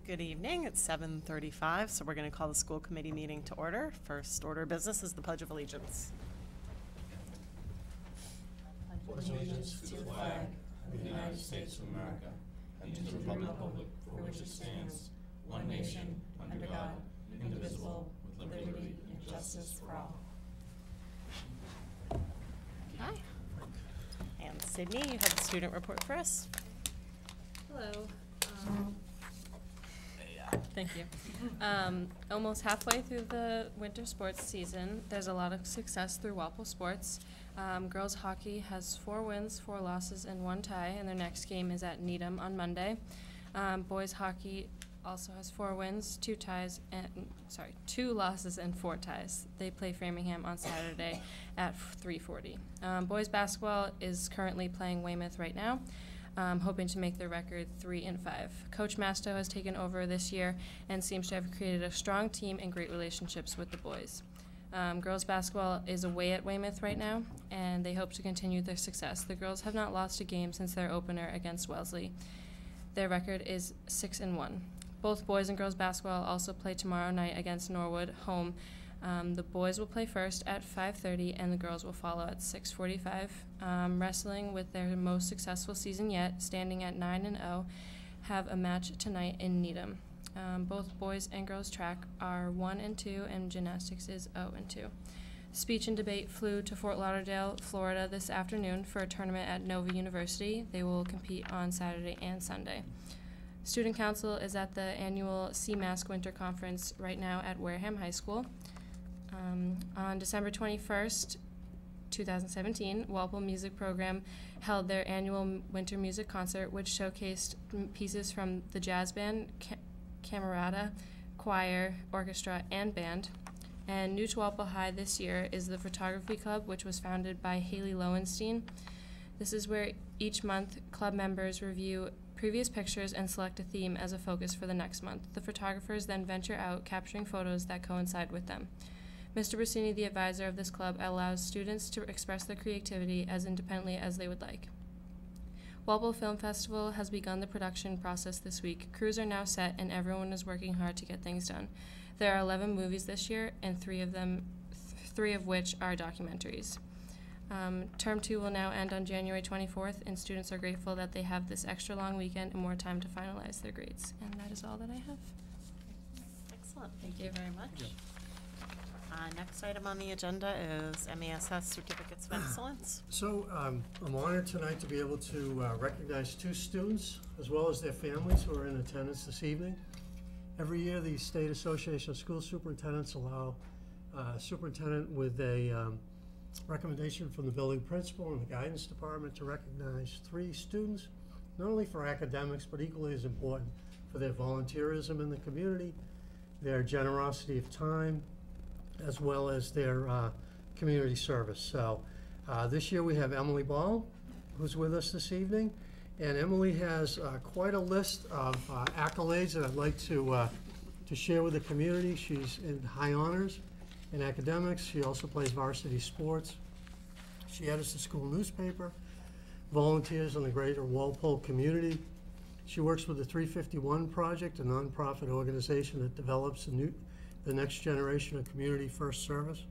Good evening. It's 7:35, so we're going to call the school committee meeting to order. First order of business is the Pledge of Allegiance. Pledge allegiance to the flag of the United States of America and to the republic for which it stands, one nation, under God, indivisible, with liberty and justice for all. Hi. And Sydney, you have the student report for us. Hello. Thank you. Almost halfway through the winter sports season, there's a lot of success through Walpole sports. Girls hockey has 4 wins, 4 losses, and 1 tie, and their next game is at Needham on Monday. Boys hockey also has 4 wins, 2 losses, and 4 ties. They play Framingham on Saturday at 3:40. Boys basketball is currently playing Weymouth right now, hoping to make their record 3-5. Coach Masto has taken over this year and seems to have created a strong team and great relationships with the boys. Girls basketball is away at Weymouth right now, and they hope to continue their success. The girls have not lost a game since their opener against Wellesley. Their record is 6-1. Both boys and girls basketball also play tomorrow night against Norwood home. The boys will play first at 5:30, and the girls will follow at 6:45. Wrestling, with their most successful season yet, standing at 9-0, have a match tonight in Needham. Both boys and girls track are 1-2, and gymnastics is 0-2. Speech and debate flew to Fort Lauderdale, Florida this afternoon for a tournament at Nova University. They will compete on Saturday and Sunday. Student Council is at the annual CMASC Winter Conference right now at Wareham High School. On December 21st, 2017, Walpole Music Program held their annual winter music concert, which showcased pieces from the jazz band, camerata, choir, orchestra, and band. And new to Walpole High this year is the Photography Club, which was founded by Haley Lowenstein. This is where each month club members review previous pictures and select a theme as a focus for the next month. The photographers then venture out, capturing photos that coincide with them. Mr. Brasini, the advisor of this club, allows students to express their creativity as independently as they would like. Walpole Film Festival has begun the production process this week. Crews are now set, and everyone is working hard to get things done. There are 11 movies this year, and 3 of which are documentaries. Term 2 will now end on January 24th, and students are grateful that they have this extra long weekend and more time to finalize their grades. And that is all that I have. Excellent. Thank you very much. Next item on the agenda is MESS Certificates of Excellence. So I'm honored tonight to be able to recognize 2 students as well as their families who are in attendance this evening. Every year, the State Association of School Superintendents allow a superintendent with a recommendation from the building principal and the guidance department to recognize 3 students, not only for academics, but equally as important for their volunteerism in the community, their generosity of time, as well as their community service. So this year we have Emily Ball, who's with us this evening, and Emily has quite a list of accolades that I'd like to share with the community. She's in high honors in academics. She also plays varsity sports. She edits the school newspaper, volunteers in the greater Walpole community. She works with the 351 Project, a nonprofit organization that develops the next generation of community first service.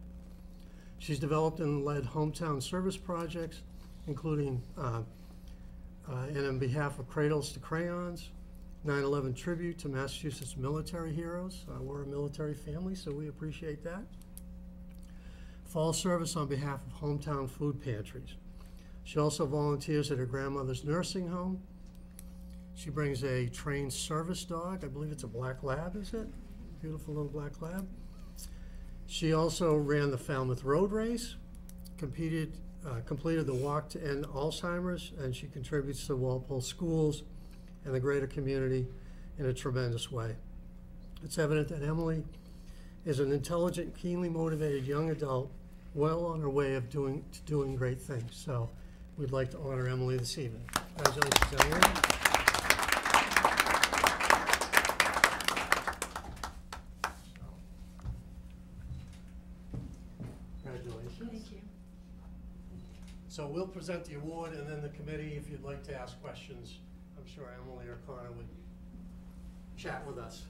She's developed and led hometown service projects, including and on behalf of Cradles to Crayons, 9/11 tribute to Massachusetts military heroes. We're a military family, so we appreciate that. Fall service on behalf of hometown food pantries. She also volunteers at her grandmother's nursing home. She brings a trained service dog. I believe it's a black lab, is it? Beautiful little black lab. She also ran the Falmouth Road Race, completed the Walk to End Alzheimer's, and she contributes to Walpole schools and the greater community in a tremendous way. It's evident that Emily is an intelligent, keenly motivated young adult, well on her way of doing great things. So we'd like to honor Emily this evening. Congratulations, Emily. Thank you. So we'll present the award, and then the committee, if you'd like to ask questions, I'm sure Emily or Connor would chat with us.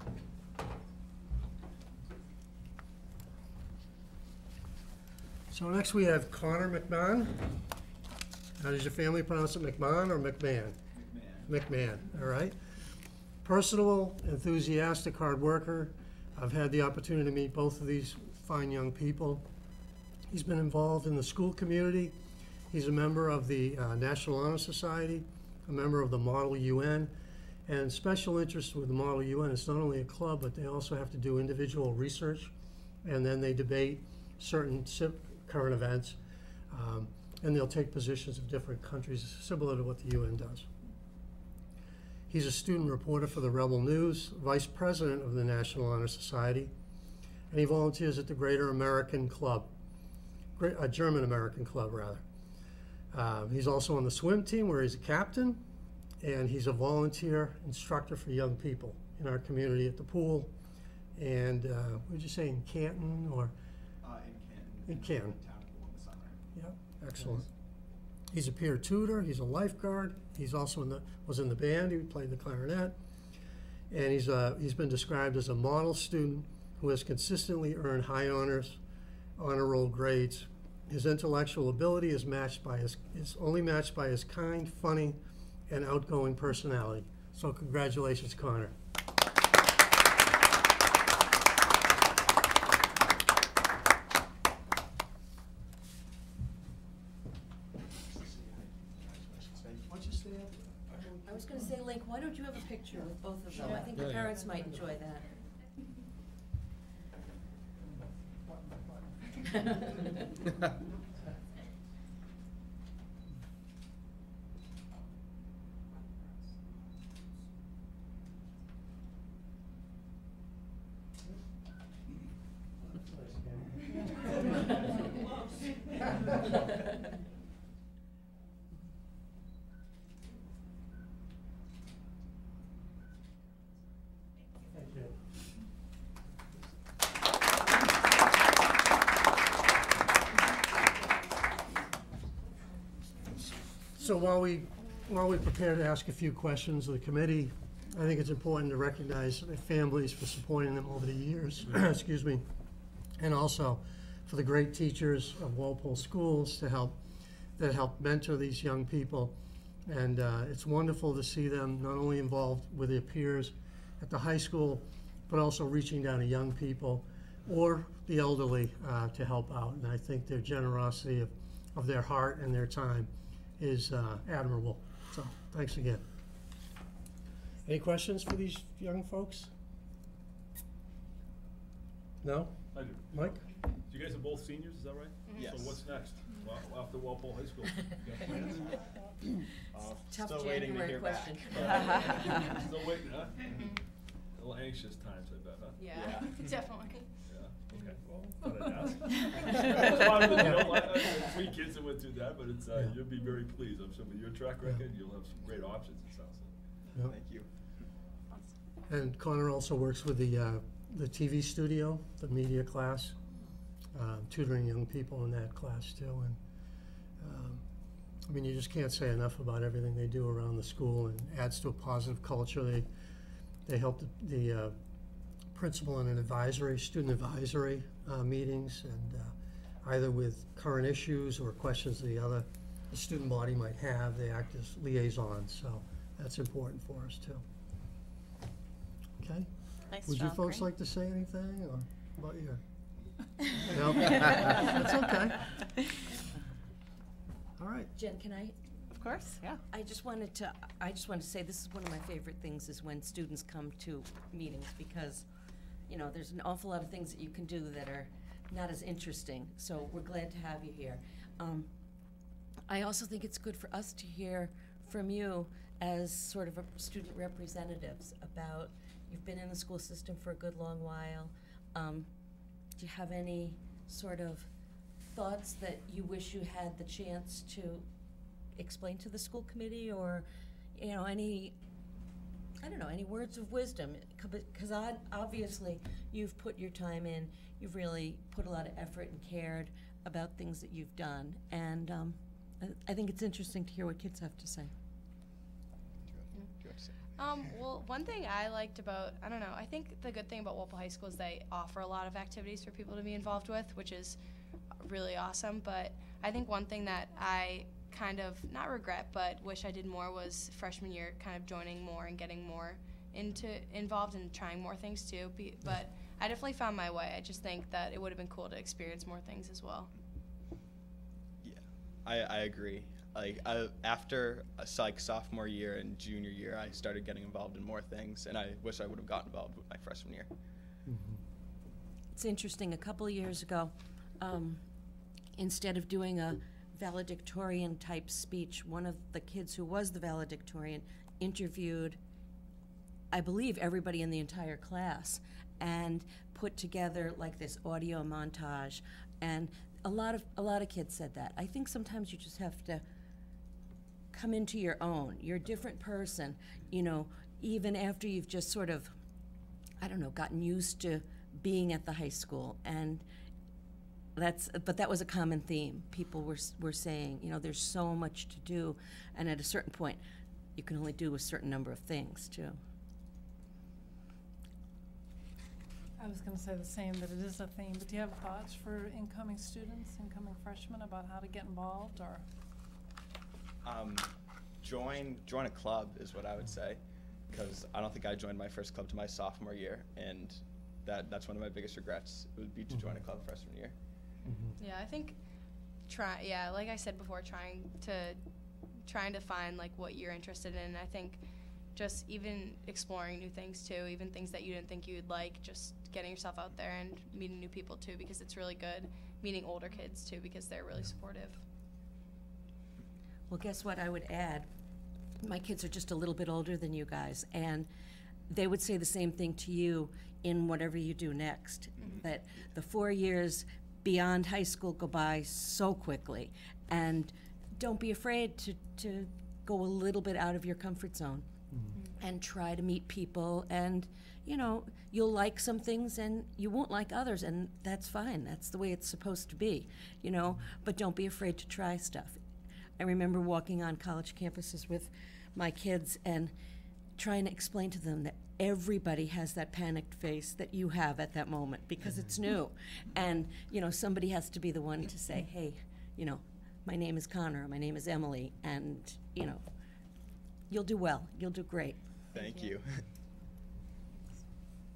So next we have Connor McMahon. How does your family pronounce it, McMahon or McMahon? McMahon, all right. Personable, enthusiastic, hard worker. I've had the opportunity to meet both of these fine young people. He's been involved in the school community. He's a member of the National Honor Society, a member of the Model UN, and special interest with the Model UN. It's not only a club, but they also have to do individual research, and then they debate certain current events, and they'll take positions of different countries, similar to what the UN does. He's a student reporter for the Rebel News, vice president of the National Honor Society, and he volunteers at the Greater American Club, German American Club, rather. He's also on the swim team where he's a captain, and he's a volunteer instructor for young people in our community at the pool. And what did you say, in Canton or? In Canton. Town pool in the summer. Yep, excellent. He's a peer tutor, he's a lifeguard, he's also was in the band, he played the clarinet, and he's been described as a model student who has consistently earned high honor roll grades. His intellectual ability is only matched by his kind, funny, and outgoing personality. So congratulations, Connor. I was going to say, Link, why don't you have a picture with both of them? I think the parents might enjoy that. So while we prepare to ask a few questions of the committee, I think it's important to recognize the families for supporting them over the years, excuse me, and also for the great teachers of Walpole schools that help mentor these young people. And it's wonderful to see them not only involved with their peers at the high school, but also reaching down to young people or the elderly to help out. And I think their generosity of their heart and their time is admirable. So thanks again. Any questions for these young folks? No? I do. Mike? You guys are both seniors, is that right? Yes. So what's next? Well, after Walpole High School? You got plans? Tough Still waiting to January hear question. Still waiting, huh? A little anxious times, I bet, huh? Yeah, definitely. Yeah, okay, well, thought I'd ask. It's fine with me, I have 3 kids that went through that, but it's, you'll be very pleased, I'm sure, with your track record, you'll have some great options, it sounds like. Yep. Thank you. And Connor also works with the TV studio, the media class, tutoring young people in that class too. And I mean, you just can't say enough about everything they do around the school, and adds to a positive culture. They help the principal in an student advisory meetings, and either with current issues or questions the student body might have, they act as liaisons. So that's important for us too. Okay. Nice Would job, you folks Greg. like to say anything or about your? No? That's okay. All right. Jen, can I? Of course, yeah. I just wanted to say this is one of my favorite things is when students come to meetings, because, you know, there's an awful lot of things that you can do that are not as interesting. So we're glad to have you here. I also think it's good for us to hear from you as sort of student representatives about, you've been in the school system for a good long while. Do you have any sort of thoughts that you wish you had the chance to explain to the school committee, or, you know, any words of wisdom? Because obviously you've put your time in, you've really put a lot of effort and cared about things that you've done, and I think it's interesting to hear what kids have to say. Well, one thing I liked about, I don't know, I think the good thing about Walpole High School is they offer a lot of activities for people to be involved with, which is really awesome. But I think one thing that I kind of, not regret, but wish I did more was freshman year kind of joining more and getting more involved and trying more things too. But I definitely found my way. I just think that it would have been cool to experience more things as well. Yeah, I agree. Like after sophomore year and junior year, I started getting involved in more things, and I wish I would have gotten involved with my freshman year. Mm-hmm. It's interesting, a couple of years ago, instead of doing a valedictorian type speech, one of the kids who was the valedictorian interviewed, I believe, everybody in the entire class and put together like this audio montage, and a lot of kids said that. I think sometimes you just have to come into your own. You're a different person, you know, even after you've just sort of, I don't know, gotten used to being at the high school. And but that was a common theme. People were saying, you know, there's so much to do, and at a certain point, you can only do a certain number of things too. I was going to say the same, that it is a theme, but do you have thoughts for incoming students, incoming freshmen, about how to get involved, or? Join a club is what I would say, because I don't think I joined my first club to my sophomore year, and that's one of my biggest regrets. It would be to join a club freshman year. Mm-hmm. Yeah, I think like I said before, trying to find like what you're interested in. I think just even exploring new things too, even things that you didn't think you'd like, just getting yourself out there and meeting new people too, because it's really good meeting older kids too, because they're really supportive. Well, guess what I would add? My kids are just a little bit older than you guys, and they would say the same thing to you in whatever you do next, that the 4 years beyond high school go by so quickly, and don't be afraid to go a little bit out of your comfort zone and try to meet people, and you know, you'll like some things and you won't like others, and that's fine. That's the way it's supposed to be, you know, but don't be afraid to try stuff. I remember walking on college campuses with my kids and trying to explain to them that everybody has that panicked face that you have at that moment, because it's new. And, you know, somebody has to be the one to say, hey, you know, my name is Connor, my name is Emily, and, you know, you'll do well, you'll do great. Thank you.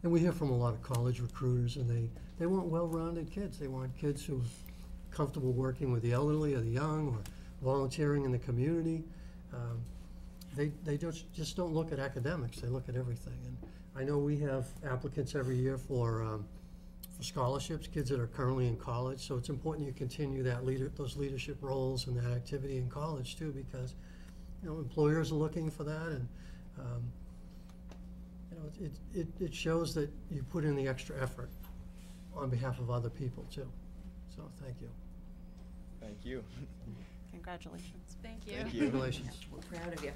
And we hear from a lot of college recruiters, and they want well-rounded kids. They want kids who are comfortable working with the elderly or the young, or volunteering in the community. They just don't look at academics, they look at everything. And I know we have applicants every year for scholarships, kids that are currently in college, so it's important you continue those leadership roles and that activity in college too, because you know, employers are looking for that, and you know, it shows that you put in the extra effort on behalf of other people too. So thank you. Thank you. Congratulations. Thank you. Thank you. Congratulations. We're proud of you.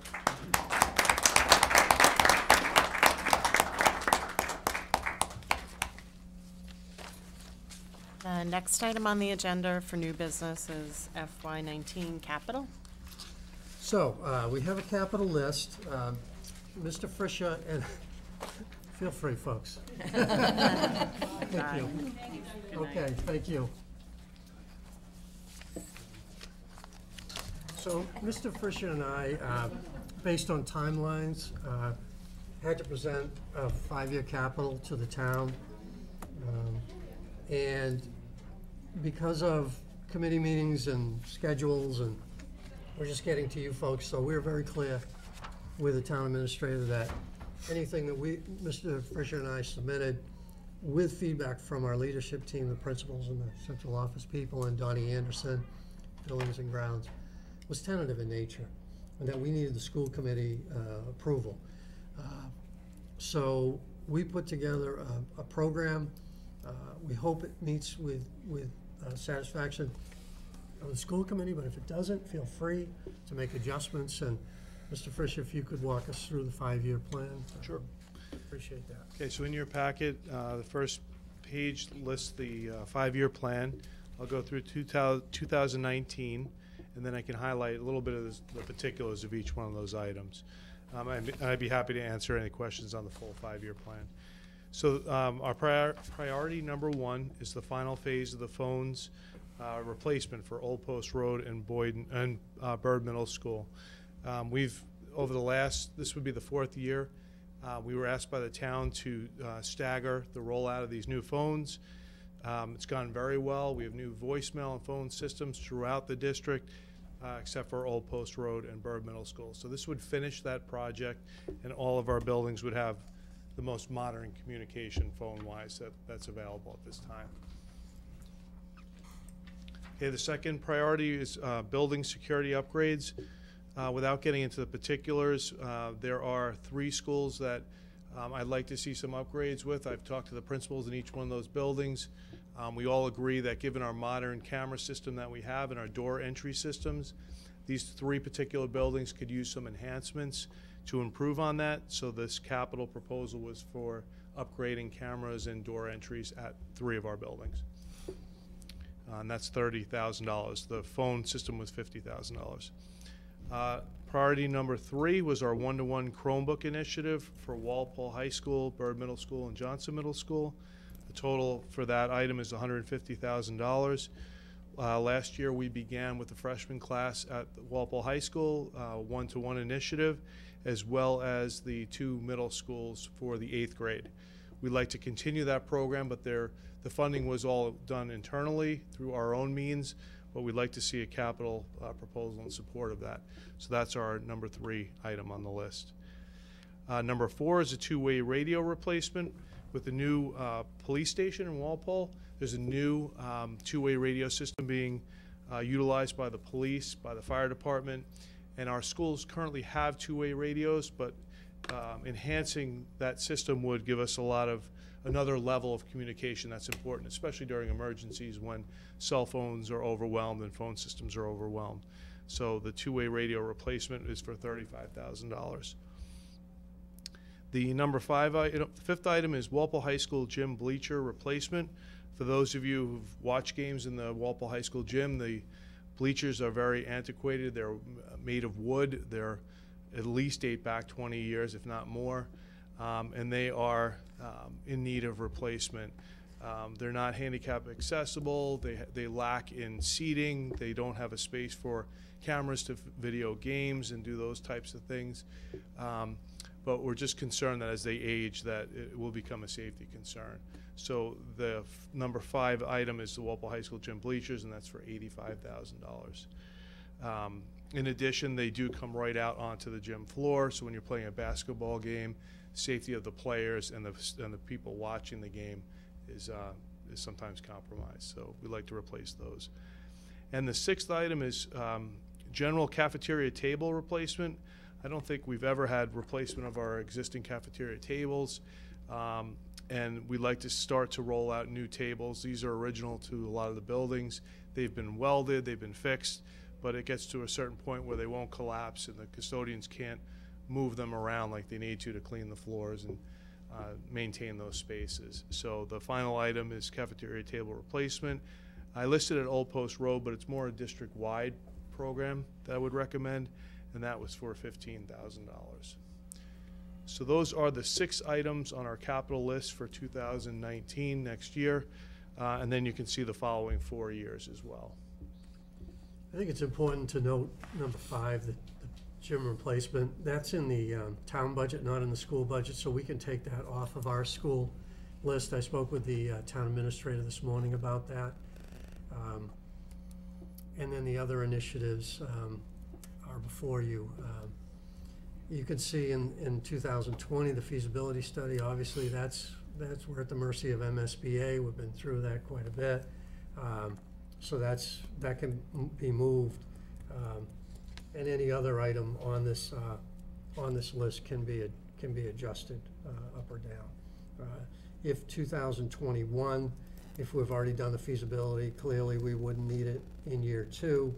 The next item on the agenda for new business is FY19 capital. So, we have a capital list. Mr. Frischer, and feel free, folks. Thank you. Okay, thank you. So, Mr. Frischer and I, based on timelines, had to present a 5-year capital to the town. And because of committee meetings and schedules, and we're just getting to you folks, so we're very clear with the town administrator that anything that Mr. Frischer and I submitted with feedback from our leadership team, the principals and the central office people, and Donnie Anderson, buildings and grounds, was tentative in nature, and that we needed the school committee approval. So we put together a program. We hope it meets with satisfaction of the school committee, but if it doesn't, feel free to make adjustments. And Mr. Frischer, if you could walk us through the 5-year plan. Sure. Appreciate that. Okay, so in your packet, the first page lists the 5-year plan. I'll go through 2019, and then I can highlight a little bit of the particulars of each one of those items. I'd be happy to answer any questions on the full 5-year plan. So our priority number 1 is the final phase of the phones replacement for Old Post Road and Bird Middle School. This would be the 4th year, we were asked by the town to stagger the rollout of these new phones. It's gone very well. We have new voicemail and phone systems throughout the district, except for Old Post Road and Bird Middle School. So this would finish that project, and all of our buildings would have the most modern communication phone-wise that's available at this time. Okay, the second priority is building security upgrades. Without getting into the particulars, there are 3 schools that I'd like to see some upgrades with. I've talked to the principals in each one of those buildings. We all agree that given our modern camera system that we have and our door entry systems, these 3 particular buildings could use some enhancements to improve on that. So this capital proposal was for upgrading cameras and door entries at 3 of our buildings. And that's $30,000. The phone system was $50,000. Priority number 3 was our one-to-one Chromebook initiative for Walpole High School, Bird Middle School, and Johnson Middle School. The total for that item is $150,000. Last year we began with the freshman class at Walpole High School, one-to-one initiative, as well as the 2 middle schools for the 8th grade. We'd like to continue that program, but the funding was all done internally through our own means, but we'd like to see a capital proposal in support of that. So that's our number 3 item on the list. Number 4 is a 2-way radio replacement. With the new police station in Walpole, there's a new 2-way radio system being utilized by the police, by the fire department, and our schools currently have 2-way radios, but enhancing that system would give us another level of communication that's important, especially during emergencies when cell phones are overwhelmed and phone systems are overwhelmed. So the 2-way radio replacement is for $35,000. The number 5th item is Walpole High School gym bleacher replacement. For those of you who've watched games in the Walpole High School gym, the bleachers are very antiquated. They're made of wood. They're at least date back 20 years, if not more, and they are in need of replacement. They're not handicap accessible. They lack in seating. They don't have a space for cameras to video games and do those types of things. But we're just concerned that as they age, that it will become a safety concern. So the number 5 item is the Walpole High School gym bleachers, and that's for $85,000. In addition, they do come right out onto the gym floor, so when you're playing a basketball game, safety of the players and the people watching the game is sometimes compromised. So we'd like to replace those. And the 6th item is general cafeteria table replacement. I don't think we've ever had replacement of our existing cafeteria tables, and we'd like to start to roll out new tables. These are original to a lot of the buildings. They've been welded, they've been fixed, but it gets to a certain point where they won't collapse and the custodians can't move them around like they need to clean the floors and maintain those spaces. So the final item is cafeteria table replacement. I listed it at Old Post Road, but it's more a district-wide program that I would recommend, and that was for $15,000. So those are the 6 items on our capital list for 2019, next year, and then you can see the following 4 years as well. I think it's important to note number 5, the gym replacement. That's in the town budget, not in the school budget, so we can take that off of our school list. I spoke with the town administrator this morning about that. And then the other initiatives are before you. You can see in 2020, the feasibility study, obviously we're at the mercy of MSBA. We've been through that quite a bit. So that can be moved. And any other item on this list can be adjusted up or down. If 2021, if we've already done the feasibility, clearly we wouldn't need it in year 2,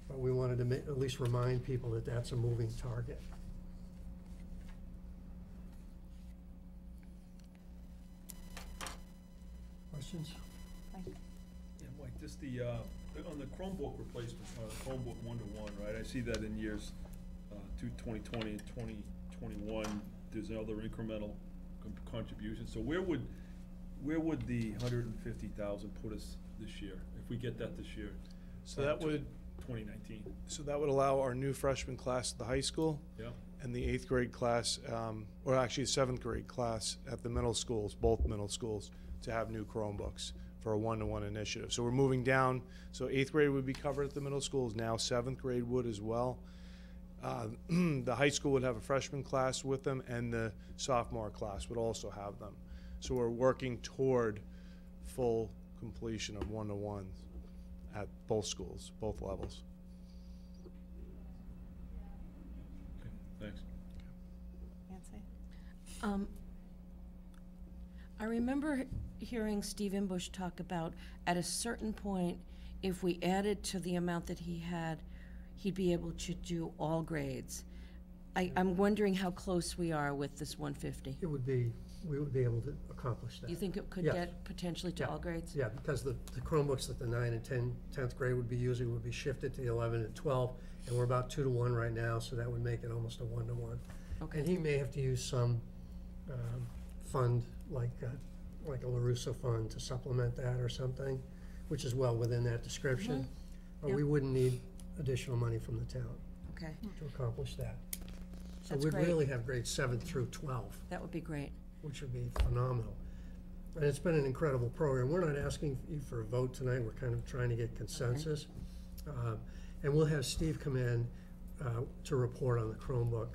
but we wanted to at least remind people that that's a moving target. Questions? Yeah, Mike, just on the Chromebook replacement, Chromebook one-to-one, right? I see that in years 2020 and 2021. 21, there's another incremental contribution. So where would the 150,000 put us this year, if we get that this year? So that would 2019. So that would allow our new freshman class at the high school Yeah. and the 8th grade class, or actually 7th grade class at the middle schools, both middle schools, to have new Chromebooks for a one-to-one initiative. So we're moving down, so 8th grade would be covered at the middle schools, now 7th grade would as well. The high school would have a freshman class with them, and the sophomore class would also have them. So we're working toward full completion of one-to-ones at both schools, both levels. Okay, thanks. Nancy? I remember hearing Steve Imbush talk about, at a certain point, if we added to the amount that he had, he'd be able to do all grades. I'm wondering how close we are with this 150. It would be, we would be able to accomplish that. You think it could Yes. get potentially to Yeah. all grades? Yeah, because the Chromebooks that the 9 and 10th grade would be using would be shifted to the 11 and 12, and we're about 2-to-1 right now, so that would make it almost a 1-to-1. And Okay, he may have to use some fund, like a LaRusso fund, to supplement that or something, which is well within that description. But Yeah. we wouldn't need additional money from the town okay, to accomplish that. So That's we'd great. really have grades 7 through 12. that would be great. Which would be phenomenal. And it's been an incredible program. We're not asking you for a vote tonight, we're kind of trying to get consensus. And we'll have Steve come in to report on the Chromebook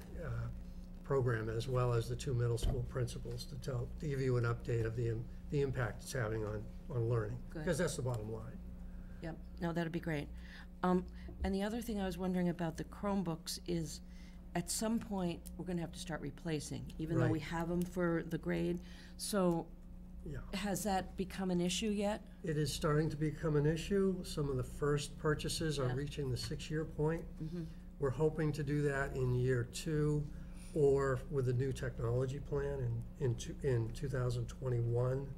program, as well as the 2 middle school principals, to give you an update of the impact it's having on learning. Good. Because that's the bottom line. Yep, no, that'd be great. And the other thing I was wondering about the Chromebooks is, at some point, we're gonna have to start replacing, even though we Right. have them for the grade. So, Yeah. has that become an issue yet? It is starting to become an issue. Some of the first purchases are Yeah. reaching the 6-year point. Mm-hmm. We're hoping to do that in year 2, or with the new technology plan in 2021.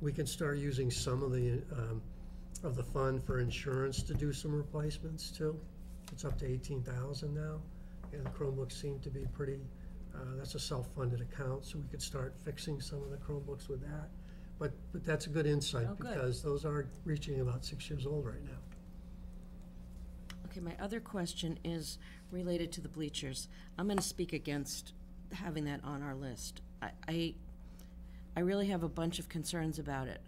We can start using some of the fund for insurance to do some replacements too. It's up to 18,000 now, and the Chromebooks seem to be pretty, that's a self-funded account, so we could start fixing some of the Chromebooks with that. But that's a good insight, Oh, good. because those are reaching about 6 years old right now. Okay, my other question is related to the bleachers. I'm gonna speak against having that on our list. I really have a bunch of concerns about it.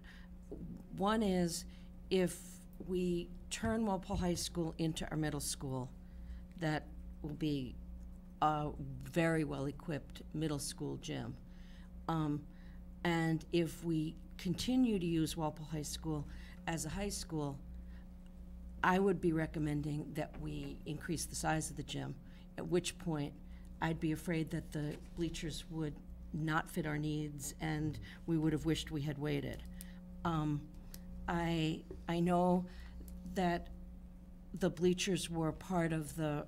One is, if we turn Walpole High School into our middle school, that will be a very well-equipped middle school gym. And if we continue to use Walpole High School as a high school, I would be recommending that we increase the size of the gym, at which point I'd be afraid that the bleachers would not fit our needs, and we would have wished we had waited. I know that the bleachers were part of the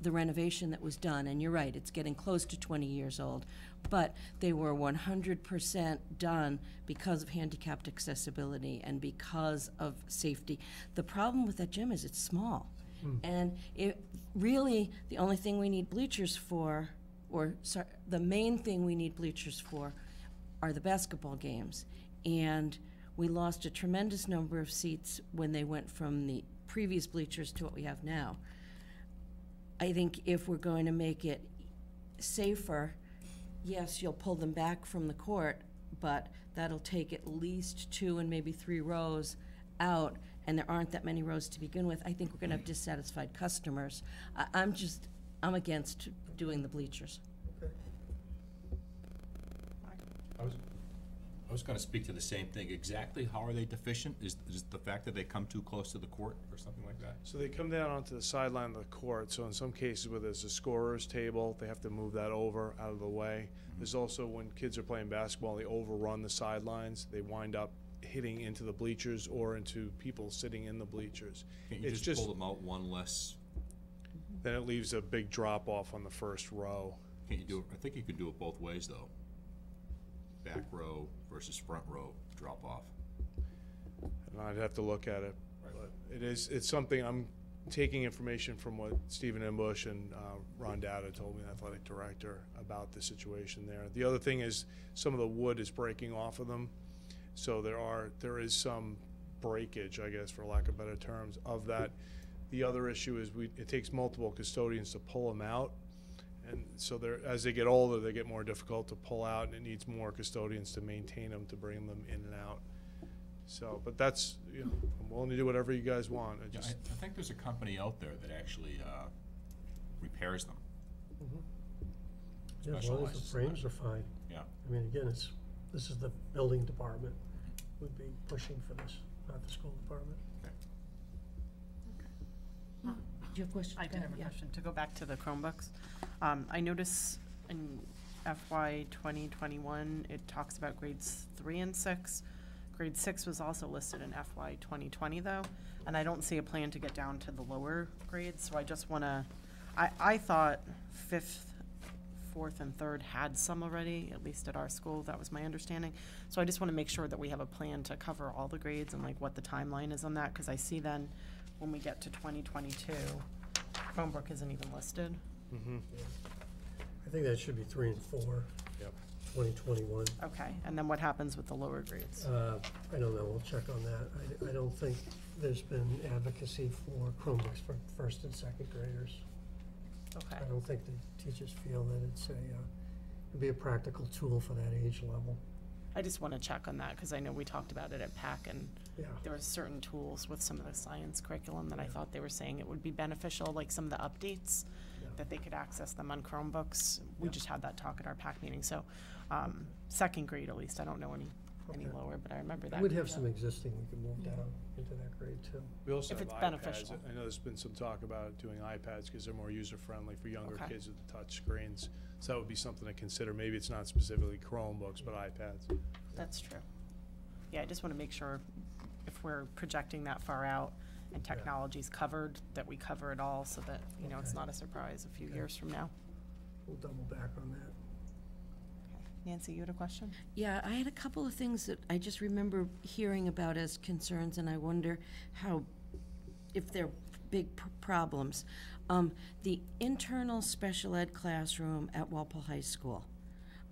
renovation that was done, and you're right, it's getting close to 20 years old, but they were 100% done because of handicapped accessibility and because of safety. The problem with that gym is it's small. And really, the only thing we need bleachers for, the main thing we need bleachers for are the basketball games. And we lost a tremendous number of seats when they went from the previous bleachers to what we have now. I think if we're going to make it safer, yes, you'll pull them back from the court, but that'll take at least 2 and maybe 3 rows out, and there aren't that many rows to begin with. I think we're gonna have dissatisfied customers. I'm against doing the bleachers. I was gonna speak to the same thing. Exactly how are they deficient? Is the fact that they come too close to the court or something like that? So they come down onto the sideline of the court, so in some cases where there's a scorer's table, they have to move that over out of the way. There's also, when kids are playing basketball, they overrun the sidelines, they wind up hitting into the bleachers or into people sitting in the bleachers. Can't you It's just pull them out one less? Then it leaves a big drop off on the first row. Can't you do it? I think you could do it both ways, though. Back row versus front row drop off. And I'd have to look at it. But it's something I'm taking information from what Stephen Embush and Ron Dowda told me, the athletic director, about the situation there. The other thing is some of the wood is breaking off of them, so there is some breakage, I guess, for lack of better terms, of that. The other issue is it takes multiple custodians to pull them out, and so as they get older, they get more difficult to pull out, and it needs more custodians to maintain them, to bring them in and out. So, but that's, you know, I'm willing to do whatever you guys want. I think there's a company out there that actually repairs them. Yeah, as long as the Specializes. frames are fine. Yeah. I mean, again, this is the building department would be pushing for this, not the school department. Do you have a question? I Go did ahead, have a yeah. question, to go back to the Chromebooks. I notice in FY 2021, it talks about grades 3 and 6. Grade 6 was also listed in FY 2020 though, and I don't see a plan to get down to the lower grades, so I just wanna, I thought 5th, 4th, and 3rd had some already, at least at our school, that was my understanding. So I just wanna make sure that we have a plan to cover all the grades and like what the timeline is on that, cause I see then when we get to 2022, Chromebook isn't even listed. I think that should be 3 and 4. Yep. 2021. Okay, and then what happens with the lower grades? I don't know, we'll check on that. I don't think there's been advocacy for Chromebooks for first and second graders. Okay, I don't think the teachers feel that it'd be a practical tool for that age level. I just want to check on that, because I know we talked about it at PAC, and Yeah. there were certain tools with some of the science curriculum that I thought they were saying it would be beneficial, like some of the updates, Yeah. that they could access them on Chromebooks. We Yeah. just had that talk at our PAC meeting, so, second grade at least, I don't know any Okay. lower, but I remember that. We'd have some existing we could move down into that grade too. We also If have it's iPads. beneficial. I know there's been some talk about doing iPads because they're more user-friendly for younger Okay. kids with touch screens. So that would be something to consider. Maybe it's not specifically Chromebooks, but iPads. That's true. Yeah, I just want to make sure if we're projecting that far out and Yeah. technology's covered, that we cover it all, so that, you know, it's Okay. not a surprise a few Okay. years from now. We'll double back on that. Nancy, you had a question? Yeah, I had a couple of things that I just remember hearing about as concerns, and I wonder if they're big problems. The internal special ed classroom at Walpole High School.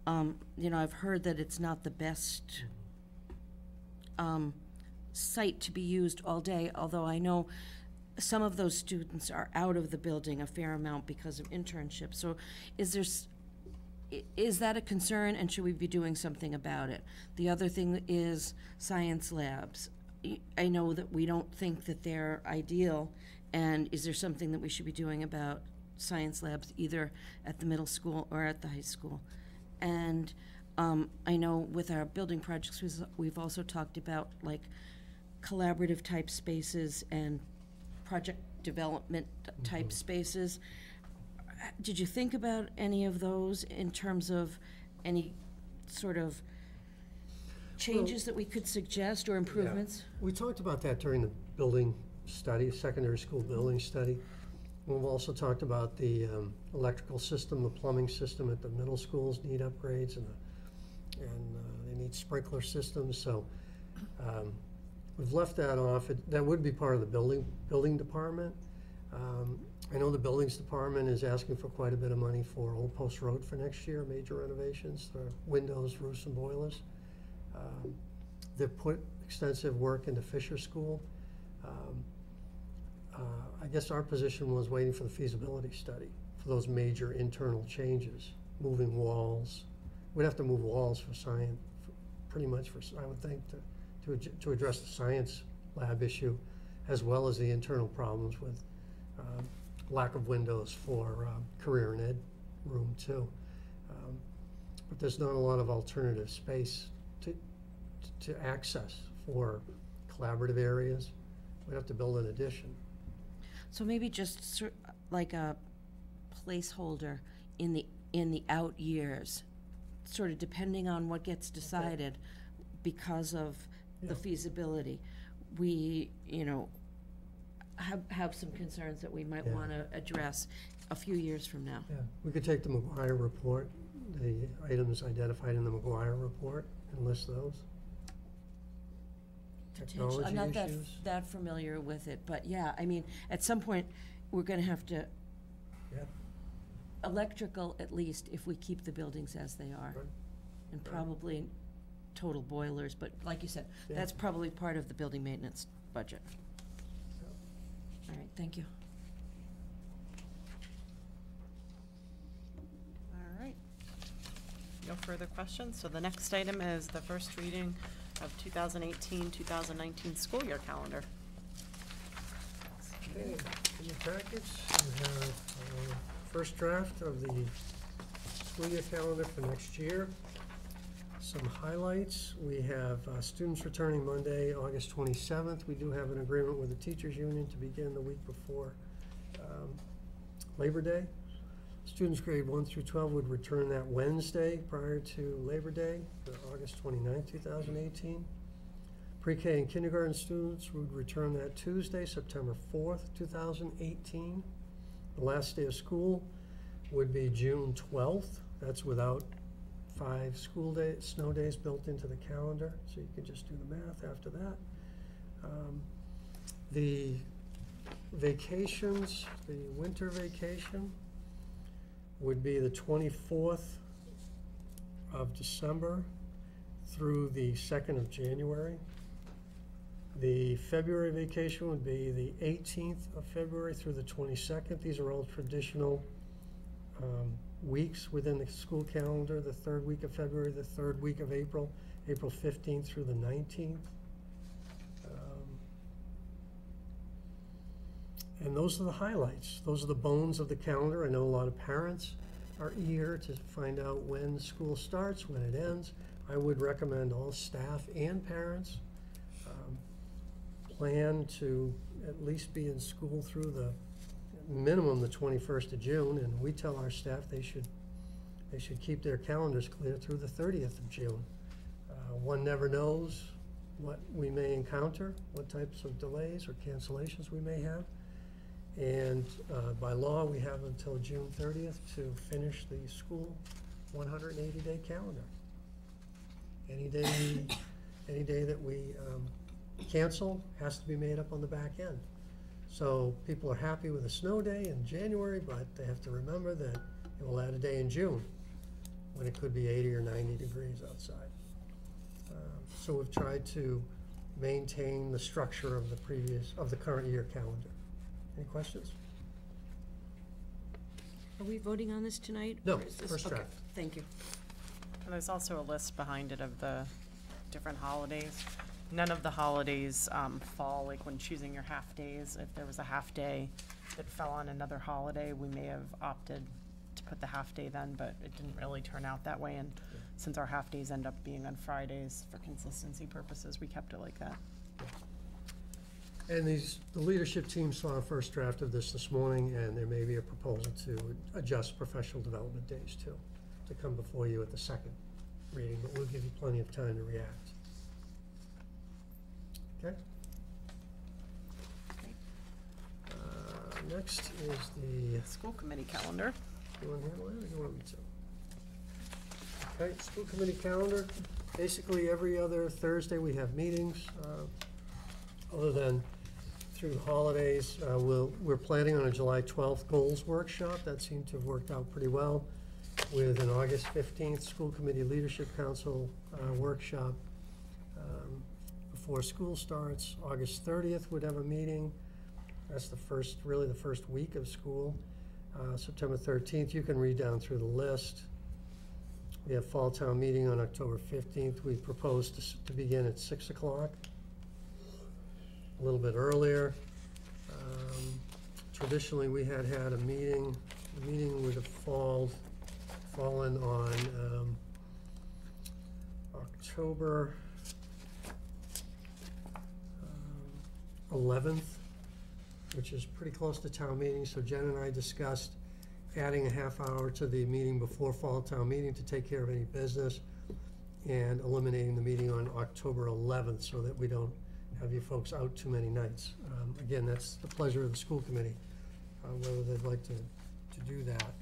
You know, I've heard that it's not the best site to be used all day, although I know some of those students are out of the building a fair amount because of internships. So is that a concern, and should we be doing something about it? The other thing is science labs. I know that we don't think that they're ideal, and is there something that we should be doing about science labs, either at the middle school or at the high school? And I know with our building projects, we've also talked about like collaborative type spaces and project development type spaces. Did you think about any of those in terms of any sort of changes that we could suggest or improvements? We talked about that during the building study, secondary school building study. We've also talked about the electrical system, the plumbing system at the middle schools need upgrades, and they need sprinkler systems. So we've left that off. That would be part of the building department. I know the buildings department is asking for quite a bit of money for Old Post Road for next year, major renovations for windows, roofs, and boilers. They've put extensive work into Fisher School. I guess our position was waiting for the feasibility study for those major internal changes, moving walls. We'd have to move walls for science, pretty much for, I would think, to address the science lab issue, as well as the internal problems with lack of windows for career and ed room too. But there's not a lot of alternative space to access for collaborative areas. We'd have to build an addition. So maybe just like a placeholder in the out years, sort of depending on what gets decided because of the Yeah. feasibility. We, you know, have some concerns that we might Yeah. want to address a few years from now. Yeah, we could take the McGuire report, the items identified in the McGuire report, and list those. Potential, I'm not technology issues. that familiar with it, but yeah, I mean, at some point, we're gonna have to, Yeah. electrical at least, if we keep the buildings as they are. Right. And Right. probably total boilers, but like you said, Yeah. that's probably part of the building maintenance budget. All right, thank you. All right. No further questions. So the next item is the first reading of 2018-2019 school year calendar. Okay, in your packets, you have first draft of the school year calendar for next year. Some highlights, we have students returning Monday, August 27th. We do have an agreement with the teachers union to begin the week before Labor Day. Students grade 1 through 12 would return that Wednesday prior to Labor Day, August 29th, 2018. Pre-K and kindergarten students would return that Tuesday, September 4th, 2018. The last day of school would be June 12th. That's without 5 snow days built into the calendar, so you can just do the math after that. The vacations, the winter vacation would be the 24th of December through the 2nd of January. The February vacation would be the 18th of February through the 22nd. These are all traditional weeks within the school calendar. The 3rd week of February, the 3rd week of April, April 15th through the 19th. And those are the highlights. Those are the bones of the calendar. I know a lot of parents are eager to find out when school starts, when it ends. I would recommend all staff and parents plan to at least be in school through the minimum the 21st of June, and we tell our staff they should keep their calendars clear through the 30th of June. One never knows what we may encounter, what types of delays or cancellations we may have. And by law, we have until June 30th to finish the school 180-day calendar. Any day that we cancel has to be made up on the back end. So people are happy with a snow day in January, but they have to remember that it will add a day in June when it could be 80 or 90 degrees outside. So we've tried to maintain the structure of the current year calendar. Any questions? Are we voting on this tonight? No, or is this- first okay, draft. Thank you. And there's also a list behind it of the different holidays. None of the holidays fall, like when choosing your half-days. If there was a half-day that fell on another holiday, we may have opted to put the half-day then, but it didn't really turn out that way. And since our half-days end up being on Fridays, for consistency purposes, we kept it like that. And the leadership team saw a first draft of this morning, and there may be a proposal to adjust professional development days too, to come before you at the second reading, but we'll give you plenty of time to react. Okay? Next is the, School committee calendar. you want to handle it, or you want me to? Okay, school committee calendar. Basically, every other Thursday we have meetings, other than through the holidays. We're planning on a July 12th goals workshop. That seemed to have worked out pretty well, with an August 15th school committee leadership council workshop before school starts. August 30th would have a meeting. That's really the first week of school. September 13th, you can read down through the list. We have fall town meeting on October 15th. We propose to begin at 6 o'clock, a little bit earlier. Traditionally, we had a meeting. The meeting would have fallen on October 11th, which is pretty close to town meeting. So Jen and I discussed adding a half hour to the meeting before fall town meeting to take care of any business, and eliminating the meeting on October 11th so that we don't have you folks out too many nights. Again, that's the pleasure of the school committee, whether they'd like to do that.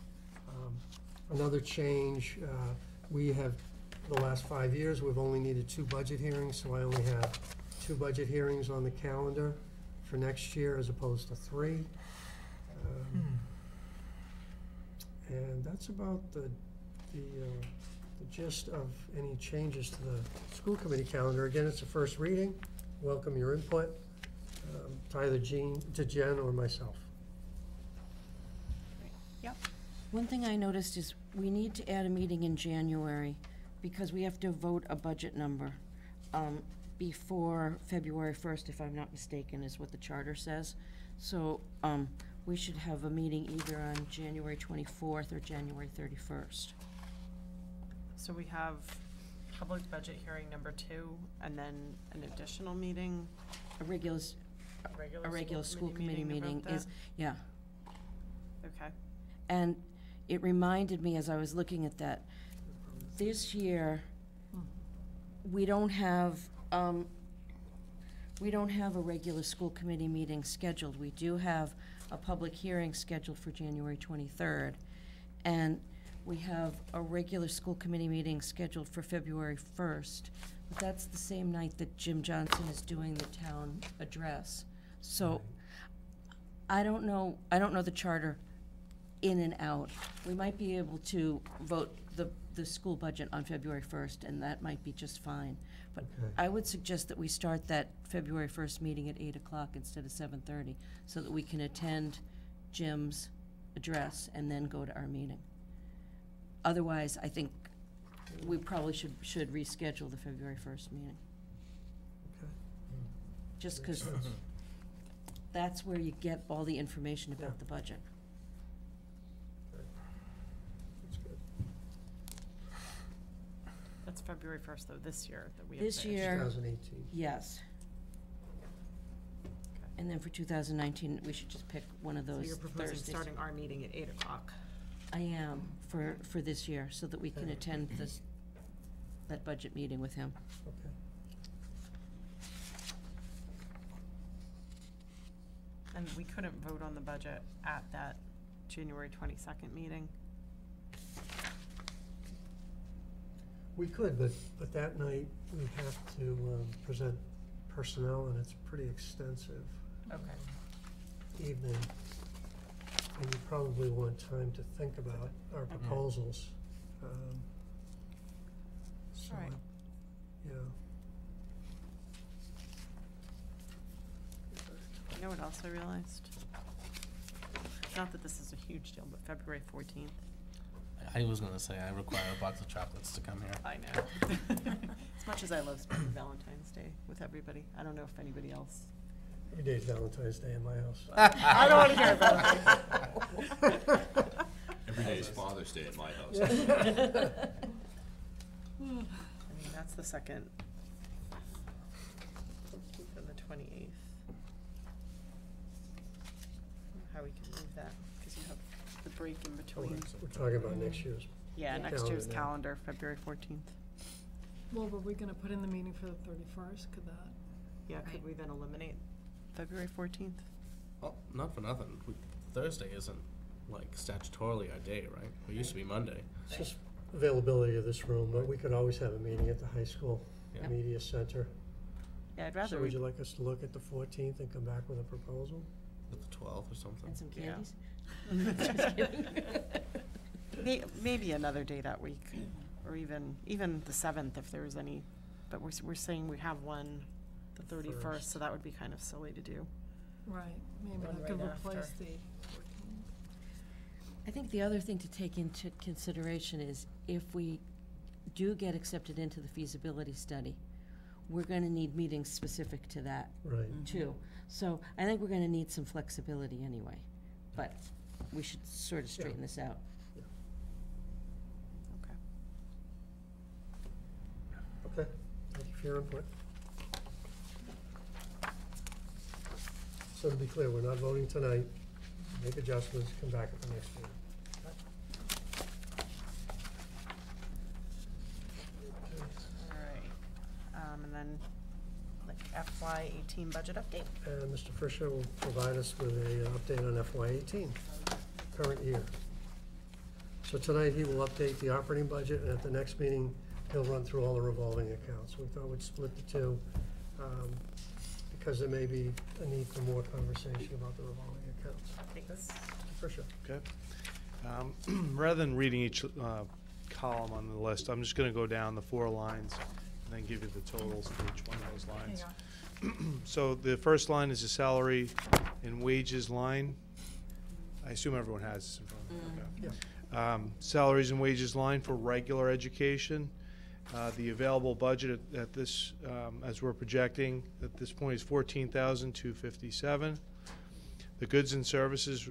Another change, we have, the last 5 years, we've only needed 2 budget hearings, so I only have 2 budget hearings on the calendar for next year as opposed to 3. And that's about the gist of any changes to the school committee calendar. Again, it's a first reading. Welcome your input, to either Jen or myself. Yep. One thing I noticed is we need to add a meeting in January because we have to vote a budget number before February 1st, if I'm not mistaken, is what the charter says. So we should have a meeting either on January 24th or January 31st. So we have public budget hearing number 2, and then an additional meeting, A regular school committee meeting about is, that? yeah. Okay. And it reminded me as I was looking at that, this year, we don't have a regular school committee meeting scheduled. We do have a public hearing scheduled for January 23rd. And we have a regular school committee meeting scheduled for February 1st. But that's the same night that Jim Johnson is doing the town address. So I don't know the charter in and out. We might be able to vote the school budget on February 1st, and that might be just fine. But Okay. I would suggest that we start that February 1st meeting at 8 o'clock instead of 7:30, so that we can attend Jim's address and then go to our meeting. Otherwise, I think we probably should reschedule the February 1st meeting. Okay. Just Makes because sense. that's where you get all the information about Yeah. the budget. That's good. That's February 1st, though, this year that we have This finished. year- 2018. Yes. And then for 2019, we should just pick one of So those you're proposing Thursdays. starting our meeting at 8 o'clock. I am, for this year, so that we can attend that budget meeting with him. Okay. And we couldn't vote on the budget at that January 22nd meeting. We could, but that night we have to present personnel, and it's a pretty extensive Okay. evening. And you probably want time to think about our proposals. So, All right. yeah. You know what else I realized? Not that this is a huge deal, but February 14th. I was gonna say, I require a box of chocolates to come here. I know. As much as I love spending Valentine's Day with everybody, I don't know if anybody else. Every day's Valentine's Day in my house. I don't want to hear about it. Every day is Father's Day at my house. I mean, that's the second. 14th and the 28th. How we can move that, because you have the break in between. We're talking about next year's. Yeah, Yeah. next year's Calendar now. calendar, February 14th. Well, were we gonna put in the meeting for the 31st? Could that? Yeah, could we then eliminate February 14th? Oh, not for nothing. Thursday isn't like statutorily our day, right? It used to be Monday. It's just availability of this room, but we could always have a meeting at the high school Yeah. media center. Yeah, I'd So rather would you we, like us to look at the 14th and come back with a proposal? With the 12th or something. And some Yeah. candies? Just kidding. maybe another day that week, or even the 7th if there's any, but we're saying we have one the 31st, First. so that would be kind of silly to do. Right, maybe One that could right replace after. the 14th. I think the other thing to take into consideration is if we do get accepted into the feasibility study, we're gonna need meetings specific to that Right. too. So I think we're gonna need some flexibility anyway, but we should sort of straighten this out. Okay. Okay, thank you for your input. So to be clear, we're not voting tonight. Make adjustments, come back at the next meeting. All right. And then, like, FY18 budget update. And Mr. Fisher will provide us with an update on FY18, current year. So tonight, he will update the operating budget, and at the next meeting, he'll run through all the revolving accounts. We thought we'd split the two, because there may be a need for more conversation about the revolving accounts. Thanks. For sure. Okay. Rather than reading each column on the list, I'm just going to go down the 4 lines and then give you the totals for each one of those lines. So the first line is the salary and wages line. I assume everyone has this in front of them. Okay. Yeah. Salaries and wages line for regular education. The available budget at this, as we're projecting at this point, is $14,257. The goods and services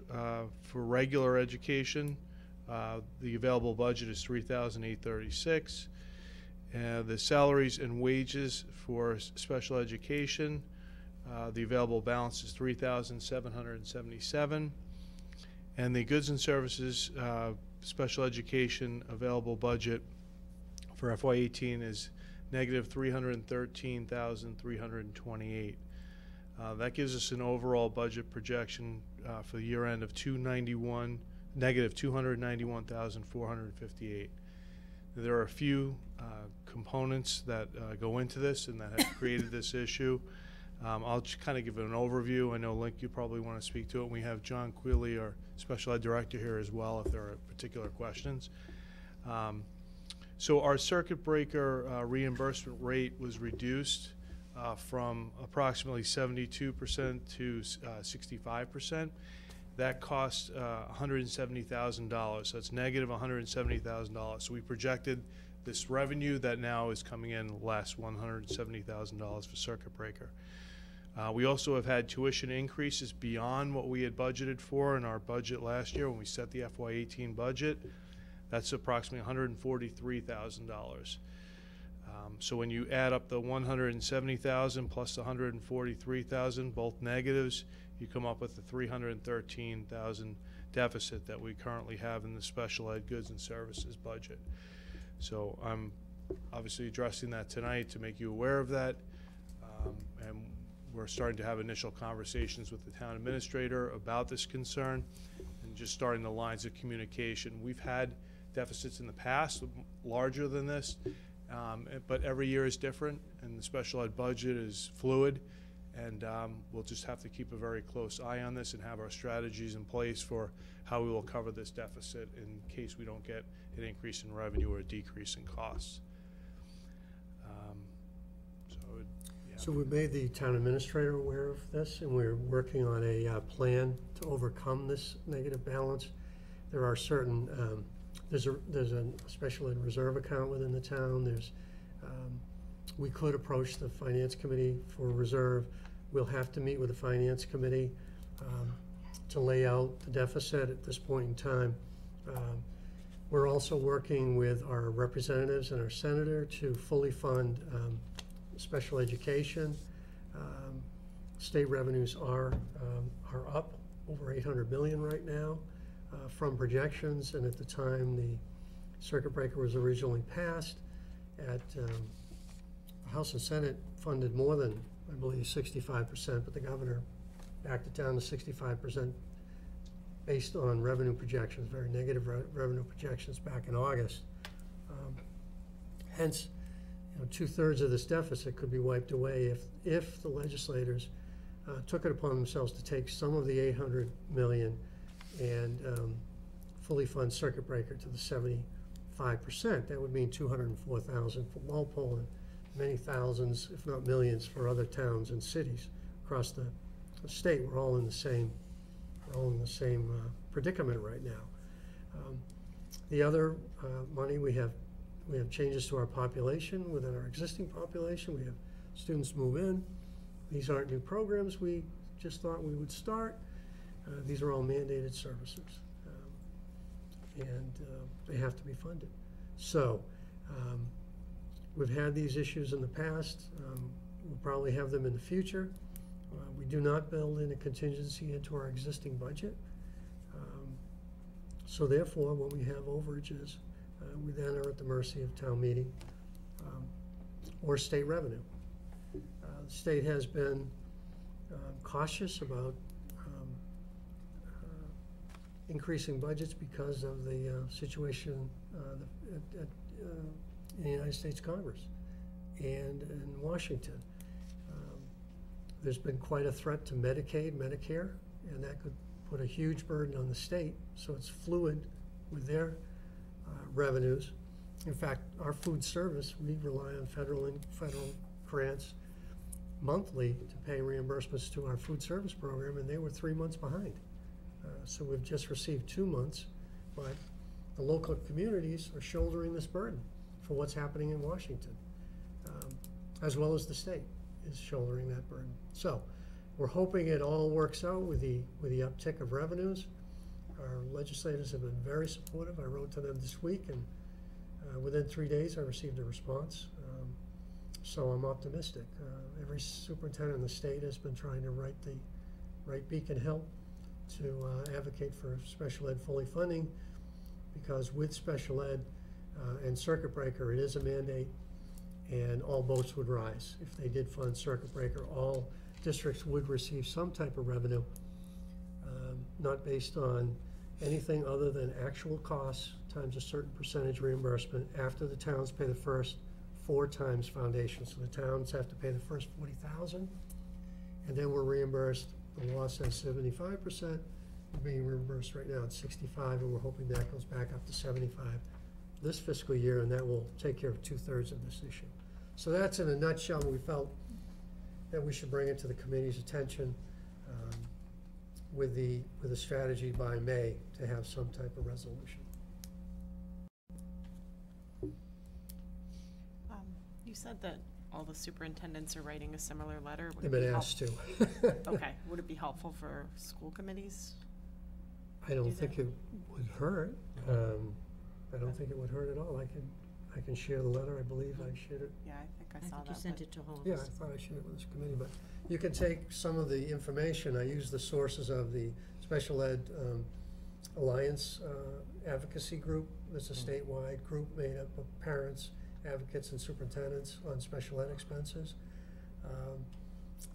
for regular education, the available budget is $3,836. The salaries and wages for special education, the available balance is $3,777. And the goods and services special education available budget for FY18 is negative $313,328. That gives us an overall budget projection for the year end of negative $291,458. There are a few components that go into this and that have created this issue. I'll just kind of give it an overview. I know, Link, you probably want to speak to it. We have John Quilly, our Special Ed Director, here as well if there are particular questions. So our circuit breaker reimbursement rate was reduced from approximately 72% to 65%. That cost $170,000. So it's negative $170,000. So we projected this revenue that now is coming in less, $170,000 for circuit breaker. We also have had tuition increases beyond what we had budgeted for in our budget last year when we set the FY18 budget. That's approximately $143,000. So when you add up the $170,000 plus the $143,000, both negatives, you come up with the $313,000 deficit that we currently have in the special ed goods and services budget. So I'm obviously addressing that tonight to make you aware of that, and we're starting to have initial conversations with the town administrator about this concern and just starting the lines of communication. We've had deficits in the past larger than this, but every year is different, and the special ed budget is fluid, and we'll just have to keep a very close eye on this and have our strategies in place for how we will cover this deficit in case we don't get an increase in revenue or a decrease in costs. So we made the town administrator aware of this, and we're working on a plan to overcome this negative balance. There are certain, there's a special ed reserve account within the town. We could approach the finance committee for reserve. We'll have to meet with the finance committee to lay out the deficit at this point in time. We're also working with our representatives and our senator to fully fund special education. State revenues are up over $800 million right now from projections, and at the time the circuit breaker was originally passed, the House and Senate funded more than, I believe, 65%, but the governor backed it down to 65% based on revenue projections, very negative revenue projections back in August. Hence, 2/3 of this deficit could be wiped away if the legislators took it upon themselves to take some of the $800 million and fully fund circuit breaker to the 75%. That would mean $204,000 for Walpole and many thousands, if not millions, for other towns and cities across the state. We're all in the same predicament right now. The other money, we have changes to our population. Within our existing population, we have students move in. These aren't new programs we just thought we would start. These are all mandated services, and they have to be funded. So we've had these issues in the past. We'll probably have them in the future. We do not build in a contingency into our existing budget. So therefore, when we have overages, we then are at the mercy of town meeting or state revenue. The state has been cautious about increasing budgets because of the situation in the United States Congress and in Washington. there's been quite a threat to Medicaid, Medicare, and that could put a huge burden on the state. So it's fluid with their revenues. In fact, our food service, we rely on federal grants monthly to pay reimbursements to our food service program, and they were 3 months behind. So we've just received 2 months, but the local communities are shouldering this burden for what's happening in Washington, as well as the state is shouldering that burden. So we're hoping it all works out with the uptick of revenues. Our legislators have been very supportive. I wrote to them this week, and within 3 days I received a response. So I'm optimistic. Every superintendent in the state has been trying to write Beacon Hill to advocate for special ed fully funding, because with special ed and circuit breaker, it is a mandate, and all boats would rise. If they did fund circuit breaker, all districts would receive some type of revenue, not based on anything other than actual costs times a certain percentage reimbursement after the towns pay the first 4 times foundation. So the towns have to pay the first $40,000, and then we're reimbursed. The law says 75%. We're being reimbursed right now at 65, and we're hoping that goes back up to 75 this fiscal year, and that will take care of 2/3 of this issue. So that's in a nutshell. We felt that we should bring it to the committee's attention with the strategy by May to have some type of resolution. You said that all the superintendents are writing a similar letter. Would They've it be been asked to. Okay, would it be helpful for school committees? I don't Do think that? it would hurt. I don't think it would hurt at all. I can share the letter. I believe I shared it. Yeah, I think I saw that. you sent but- it to all of Yeah, I us. thought I shared it with this committee, but you can take some of the information. I use the sources of the Special Ed Alliance Advocacy Group. It's a statewide group made up of parents, advocates, and superintendents on special ed expenses,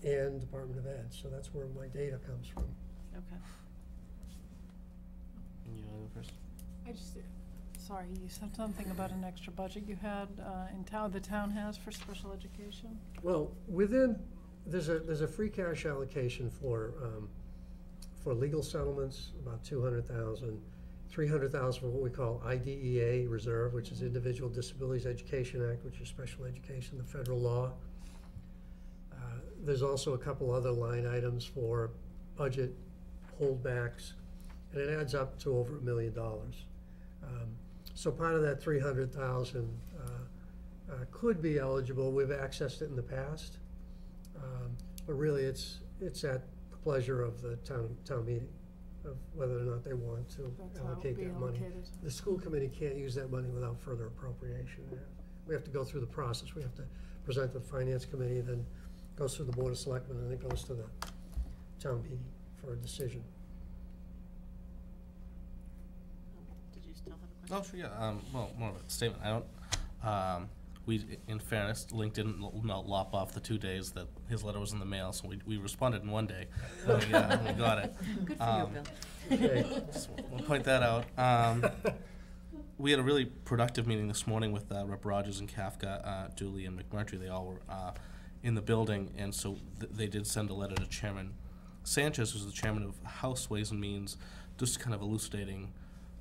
and Department of Ed. So that's where my data comes from. Okay. You wanna go first? I just, sorry, you said something about an extra budget you had in town, the town has for special education? Well, there's a free cash allocation for legal settlements, about 200,000, 300,000 for what we call IDEA reserve, which is Individual Disabilities Education Act, which is special education, the federal law. There's also a couple other line items for budget holdbacks, and it adds up to over $1 million. So part of that 300,000 could be eligible. We've accessed it in the past, but really it's at the pleasure of the town meeting of whether or not they want to That's how it would allocate be that money. allocated. The school committee can't use that money without further appropriation. We have to go through the process. We have to present to the finance committee, then goes through the board of selectmen, and it goes to the town meeting for a decision. Did you still have a question? Oh, sure, yeah, well, more of a statement. We, in fairness, Link didn't lop off the 2 days that his letter was in the mail, so we responded in 1 day when we got it. Good for you, Bill. Okay. Just we'll point that out. We had a really productive meeting this morning with Rep. Rogers and Kafka, Dooley and McMurtry. They all were in the building, and so they did send a letter to Chairman Sanchez, who's the chairman of House Ways and Means, just kind of elucidating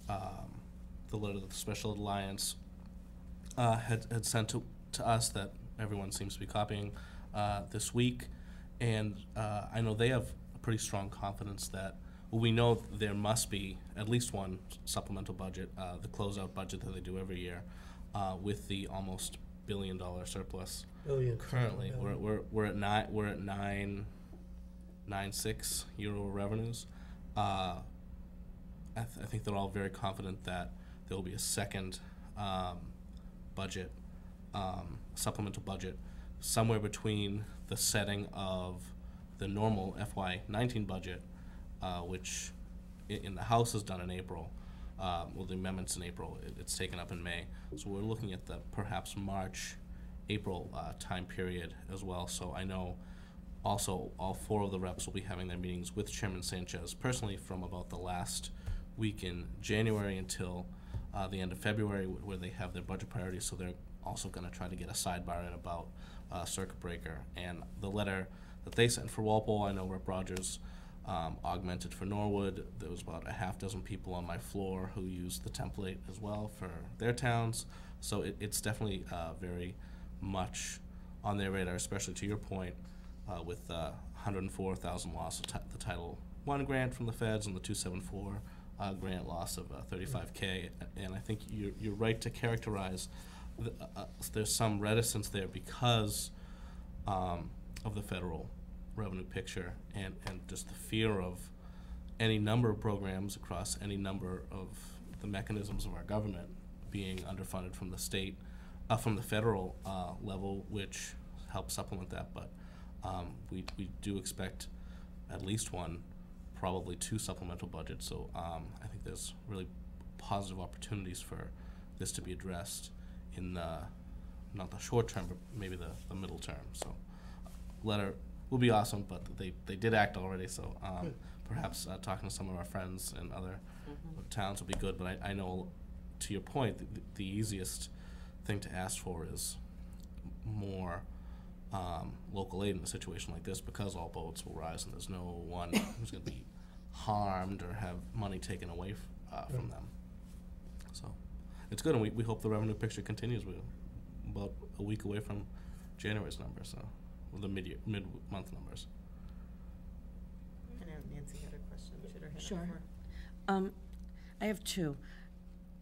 the letter that the Special Ed Alliance had sent to us that everyone seems to be copying this week. And I know they have a pretty strong confidence that, well, we know there must be at least one supplemental budget, the closeout budget that they do every year, with the almost $1 billion surplus. Currently, we're at 9.96 year over revenues. I think they're all very confident that there will be a second budget, supplemental budget, somewhere between the setting of the normal FY19 budget, which in the House is done in April, well, the amendments in April, it's taken up in May. So we're looking at the perhaps March, April time period as well. So I know also all 4 of the reps will be having their meetings with Chairman Sanchez personally from about the last week in January until the end of February, where they have their budget priorities. So they're also going to try to get a sidebar in about circuit breaker. And the letter that they sent for Walpole, I know Rep. Rogers augmented for Norwood. There was about a half dozen people on my floor who used the template as well for their towns. So it's definitely very much on their radar, especially to your point, with 104,000 loss of the Title I grant from the feds and the 274 grant loss of $35K. And I think you're right to characterize there's some reticence there because of the federal revenue picture and just the fear of any number of programs across any number of the mechanisms of our government being underfunded from the state, from the federal level, which helps supplement that. But we do expect at least one, probably two supplemental budgets. So I think there's really positive opportunities for this to be addressed in not the short term, but maybe the middle term. So letter will be awesome, but they did act already. So perhaps talking to some of our friends in other towns will be good. But I know, to your point, the easiest thing to ask for is more local aid in a situation like this, because all boats will rise and there's no one who's going to be harmed or have money taken away from them. So it's good, and we hope the revenue picture continues. We're about a week away from January's numbers, so the mid-month numbers. I know Nancy had a question. Should her hand Sure. over? I have two.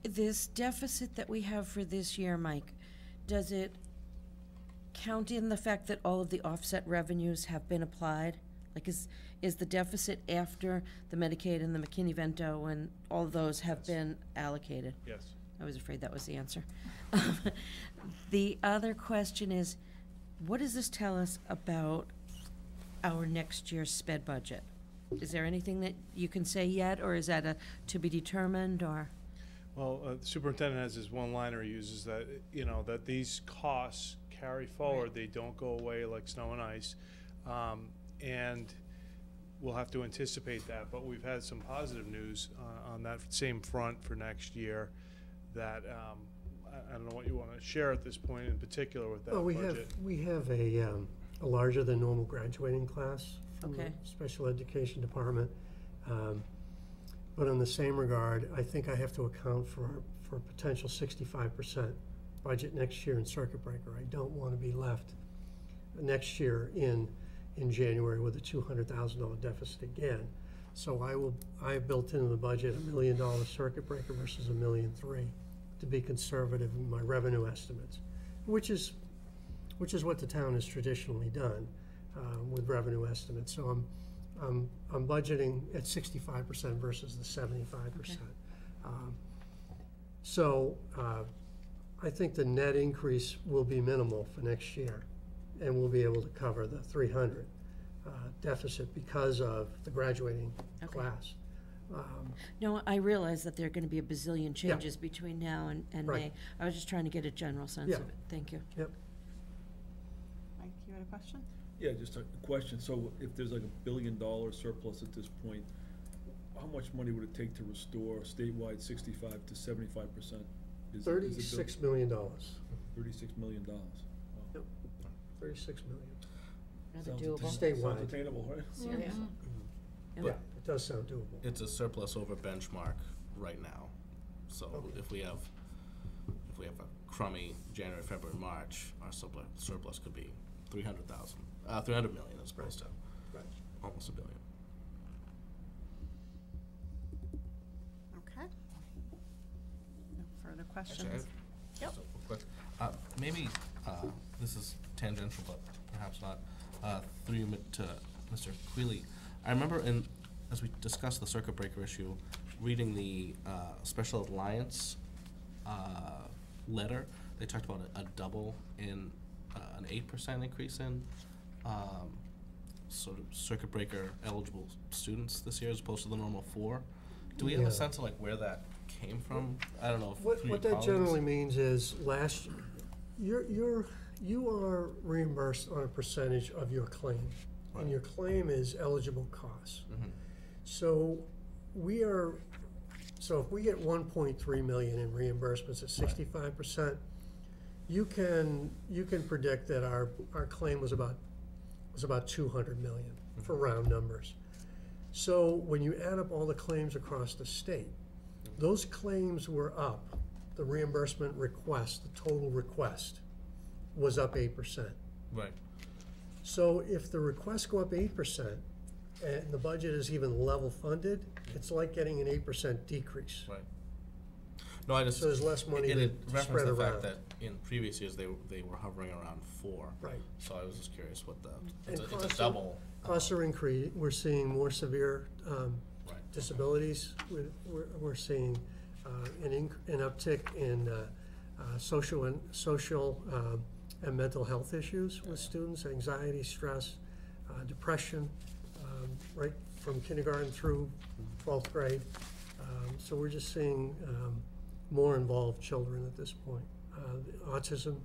This deficit that we have for this year, Mike, does it count in the fact that all of the offset revenues have been applied? Like, is the deficit after the Medicaid and the McKinney-Vento and all of those have been allocated? Yes. I was afraid that was the answer. The other question is, what does this tell us about our next year's sped budget? Is there anything that you can say yet, or is that a to be determined, or? Well, the superintendent has his one-liner he uses that, that these costs carry forward. Right. They don't go away like snow and ice. And we'll have to anticipate that. But we've had some positive news on that same front for next year that I don't know what you want to share at this point in particular with that budget. We have a larger than normal graduating class from Okay. the special education department. But in the same regard, I think I have to account for a potential 65% budget next year in circuit breaker. I don't want to be left next year in January with a $200,000 deficit again. So I have built into the budget $1 million circuit breaker versus $1.3 million to be conservative in my revenue estimates, which is what the town has traditionally done with revenue estimates. So I'm budgeting at 65% versus the 75%. Okay. I think the net increase will be minimal for next year, and we'll be able to cover the 300 deficit because of the graduating Okay. class. No, I realize that there are gonna be a bazillion changes between now and Right. May. I was just trying to get a general sense Yeah. of it. Thank you. Yep. Mike, you had a question? Yeah, just a question. So if there's like $1 billion surplus at this point, how much money would it take to restore statewide 65 to 75%? $36 million. $36 million. Wow. Yep. 36 million. Rather Sounds doable. attainable. Statewide. Sounds attainable, right? Seriously. Yeah, it does sound doable. It's a surplus over benchmark right now. So Okay. if we have a crummy January, February, March, our surplus could be 300 million as opposed to Right. almost $1 billion. Okay. No further questions? Actually, Yep. just a quick, maybe this is tangential, but perhaps not. Through you to Mr. Quealy, I remember as we discussed the circuit breaker issue, reading the Special Alliance letter. They talked about a double in an 8% increase in sort of circuit breaker eligible students this year as opposed to the normal 4. Do we have Yeah. a sense of like where that came from? I don't know. If What through your that colleagues? generally means is you are reimbursed on a percentage of your claim, and Right. your claim is eligible costs. Mhm. So if we get 1.3 million in reimbursements at 65%, you can predict that our claim was about 200 million for round numbers. So when you add up all the claims across the state, those claims were up. The reimbursement request, the total request, was up 8%. Right. So if the requests go up 8% and the budget is even level funded, it's like getting an 8% decrease. Right. No, I just. So there's less money and to it referenced spread the around. fact that in previous years, they were hovering around 4. Right. So I was just curious what the, And it's a costs are- double. Costs are increasing. We're seeing more severe Right. disabilities. We're seeing an uptick in social and mental health issues with students, anxiety, stress, depression, right from kindergarten through 12th grade. So we're just seeing more involved children at this point. Autism,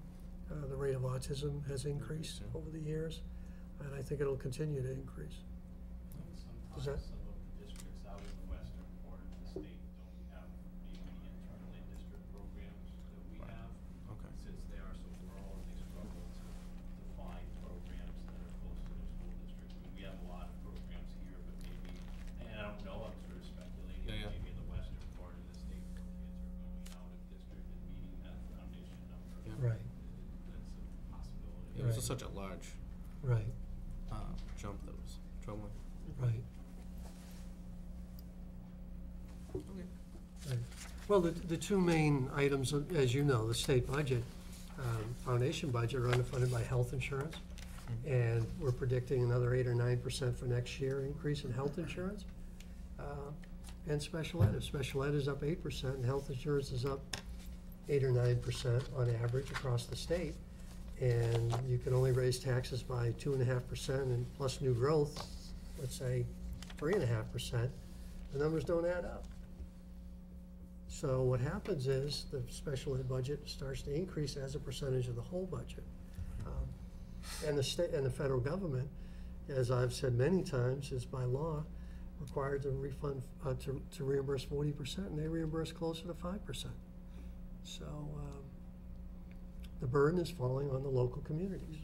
the rate of autism has increased yeah. over the years, and I think it'll continue to increase. Does that- Some of the districts out in the western part of the state don't have maybe the internally district programs that we Right. have. Okay. Since they are so rural, they struggle to find programs that are close to their school district. I mean, we have a lot of programs here, but maybe, and I don't know, I'm sort of speculating, Yeah, yeah. maybe in the western part of the state, where kids are going out of district and meeting that foundation number. Yeah. Right, That's a possibility. It was Right. such a large right, jump that was troubling. right. Okay. Right. Well, the two main items, as you know, the state budget, foundation budget are underfunded by health insurance. And we're predicting another 8 or 9% for next year increase in health insurance. And special ed, if special ed is up 8% and health insurance is up 8 or 9% on average across the state, and you can only raise taxes by 2.5% and plus new growth, let's say 3.5%, the numbers don't add up. So what happens is the special ed budget starts to increase as a percentage of the whole budget. And the state and the federal government, as I've said many times, is by law required to refund, to reimburse 40%, and they reimburse closer to 5%. So the burden is falling on the local communities.